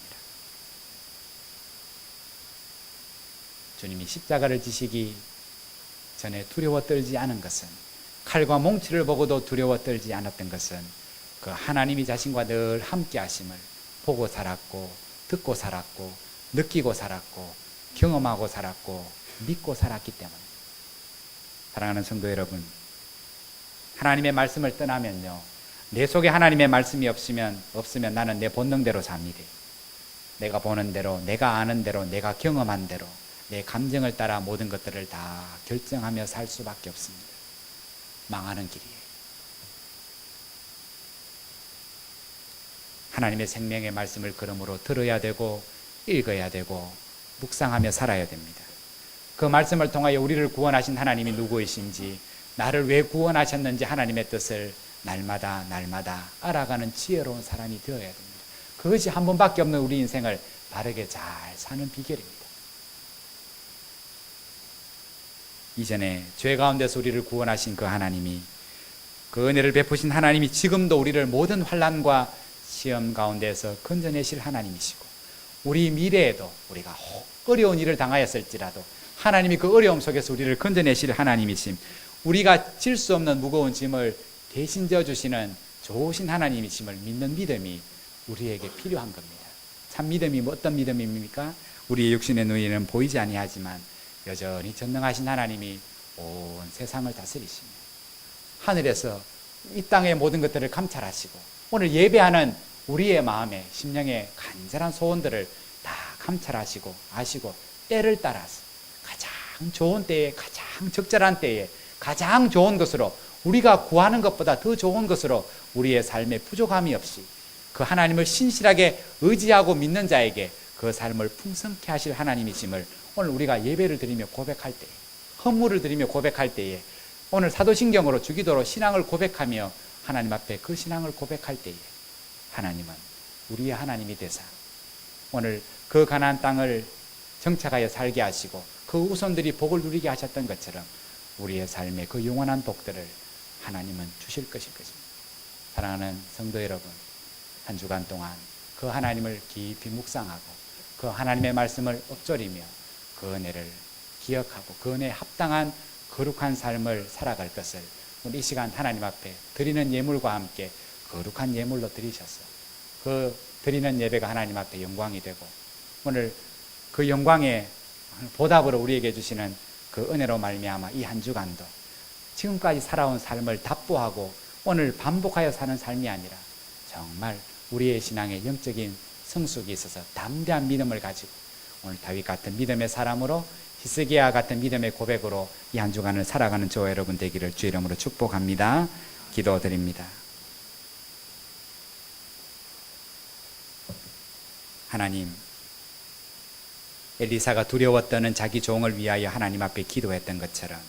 주님이 십자가를 지시기 전에 두려워 떨지 않은 것은, 칼과 몽치를 보고도 두려워 떨지 않았던 것은 그 하나님이 자신과 늘 함께 하심을 보고 살았고 듣고 살았고 느끼고 살았고 경험하고 살았고 믿고 살았기 때문에. 사랑하는 성도 여러분, 하나님의 말씀을 떠나면요, 내 속에 하나님의 말씀이 없으면 나는 내 본능대로 삽니다. 내가 보는 대로, 내가 아는 대로, 내가 경험한 대로 내 감정을 따라 모든 것들을 다 결정하며 살 수밖에 없습니다. 망하는 길이에요. 하나님의 생명의 말씀을 그러므로 들어야 되고 읽어야 되고 묵상하며 살아야 됩니다. 그 말씀을 통하여 우리를 구원하신 하나님이 누구이신지, 나를 왜 구원하셨는지 하나님의 뜻을 날마다 알아가는 지혜로운 사람이 되어야 됩니다. 그것이 한 번밖에 없는 우리 인생을 바르게 잘 사는 비결입니다. 이전에 죄 가운데서 우리를 구원하신 그 하나님이, 그 은혜를 베푸신 하나님이 지금도 우리를 모든 환난과 시험 가운데서 건져내실 하나님이시고, 우리 미래에도 우리가 어려운 일을 당하였을지라도 하나님이 그 어려움 속에서 우리를 건져내실 하나님이심, 우리가 질 수 없는 무거운 짐을 대신 져주시는 좋으신 하나님이심을 믿는 믿음이 우리에게 필요한 겁니다. 참 믿음이 어떤 믿음입니까? 우리의 육신의 눈에는 보이지 아니하지만 여전히 전능하신 하나님이 온 세상을 다스리시며 하늘에서 이 땅의 모든 것들을 감찰하시고 오늘 예배하는 우리의 마음에 심령의 간절한 소원들을 다 감찰하시고 아시고 때를 따라서 가장 좋은 때에, 가장 적절한 때에 가장 좋은 것으로, 우리가 구하는 것보다 더 좋은 것으로 우리의 삶에 부족함이 없이 그 하나님을 신실하게 의지하고 믿는 자에게 그 삶을 풍성케 하실 하나님이심을 오늘 우리가 예배를 드리며 고백할 때에, 헌물을 드리며 고백할 때에, 오늘 사도신경으로 주기도로 신앙을 고백하며 하나님 앞에 그 신앙을 고백할 때에 하나님은 우리의 하나님이 되사 오늘 그 가나안 땅을 정착하여 살게 하시고 그 후손들이 복을 누리게 하셨던 것처럼 우리의 삶의 그 영원한 복들을 하나님은 주실 것일 것입니다. 사랑하는 성도 여러분, 한 주간 동안 그 하나님을 깊이 묵상하고 그 하나님의 말씀을 읊조리며 그 은혜를 기억하고 그 은혜에 합당한 거룩한 삶을 살아갈 것을 우리 이 시간 하나님 앞에 드리는 예물과 함께 거룩한 예물로 드리셔서 그 드리는 예배가 하나님 앞에 영광이 되고 오늘 그 영광의 보답으로 우리에게 주시는 그 은혜로 말미암아 이 한 주간도 지금까지 살아온 삶을 답보하고 오늘 반복하여 사는 삶이 아니라 정말 우리의 신앙에 영적인 성숙이 있어서 담대한 믿음을 가지고 오늘 다윗 같은 믿음의 사람으로 히스기야 같은 믿음의 고백으로 이 한 주간을 살아가는 저와 여러분 되기를 주의 이름으로 축복합니다. 기도드립니다. 하나님, 엘리사가 두려워 떠는 자기 종을 위하여 하나님 앞에 기도했던 것처럼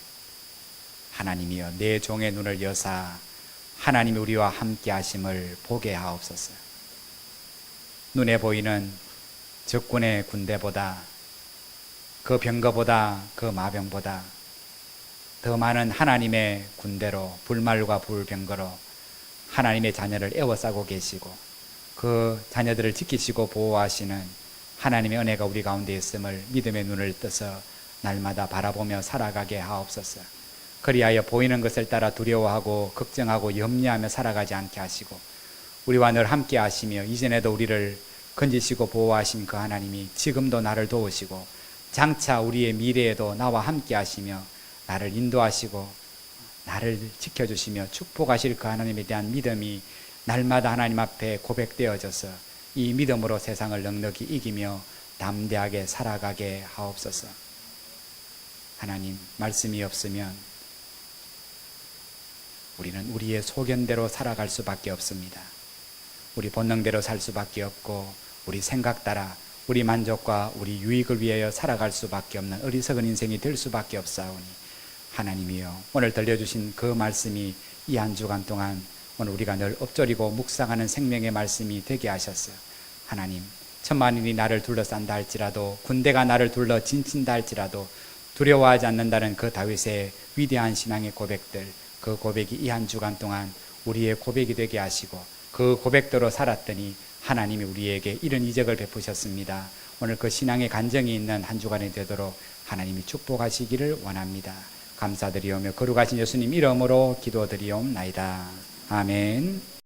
하나님이여 내 종의 눈을 여사 하나님이 우리와 함께 하심을 보게 하옵소서. 눈에 보이는 적군의 군대보다, 그 병거보다, 그 마병보다 더 많은 하나님의 군대로, 불말과 불병거로 하나님의 자녀를 에워싸고 계시고 그 자녀들을 지키시고 보호하시는 하나님의 은혜가 우리 가운데 있음을 믿음의 눈을 떠서 날마다 바라보며 살아가게 하옵소서. 그리하여 보이는 것을 따라 두려워하고 걱정하고 염려하며 살아가지 않게 하시고 우리와 늘 함께 하시며 이전에도 우리를 건지시고 보호하신 그 하나님이 지금도 나를 도우시고 장차 우리의 미래에도 나와 함께 하시며 나를 인도하시고 나를 지켜주시며 축복하실 그 하나님에 대한 믿음이 날마다 하나님 앞에 고백되어져서 이 믿음으로 세상을 넉넉히 이기며 담대하게 살아가게 하옵소서. 하나님, 말씀이 없으면 우리는 우리의 소견대로 살아갈 수밖에 없습니다. 우리 본능대로 살 수밖에 없고 우리 생각 따라 우리 만족과 우리 유익을 위하여 살아갈 수밖에 없는 어리석은 인생이 될 수밖에 없사오니 하나님이여 오늘 들려주신 그 말씀이 이 한 주간 동안 오늘 우리가 늘 엎조리고 묵상하는 생명의 말씀이 되게 하셨어요. 하나님, 천만인이 나를 둘러싼다 할지라도 군대가 나를 둘러 진친다 할지라도 두려워하지 않는다는 그 다윗의 위대한 신앙의 고백들, 그 고백이 이 한 주간 동안 우리의 고백이 되게 하시고 그 고백대로 살았더니 하나님이 우리에게 이런 이적을 베푸셨습니다. 오늘 그 신앙의 간정이 있는 한 주간이 되도록 하나님이 축복하시기를 원합니다. 감사드리오며 거룩하신 예수님 이름으로 기도드리옵나이다. 아멘.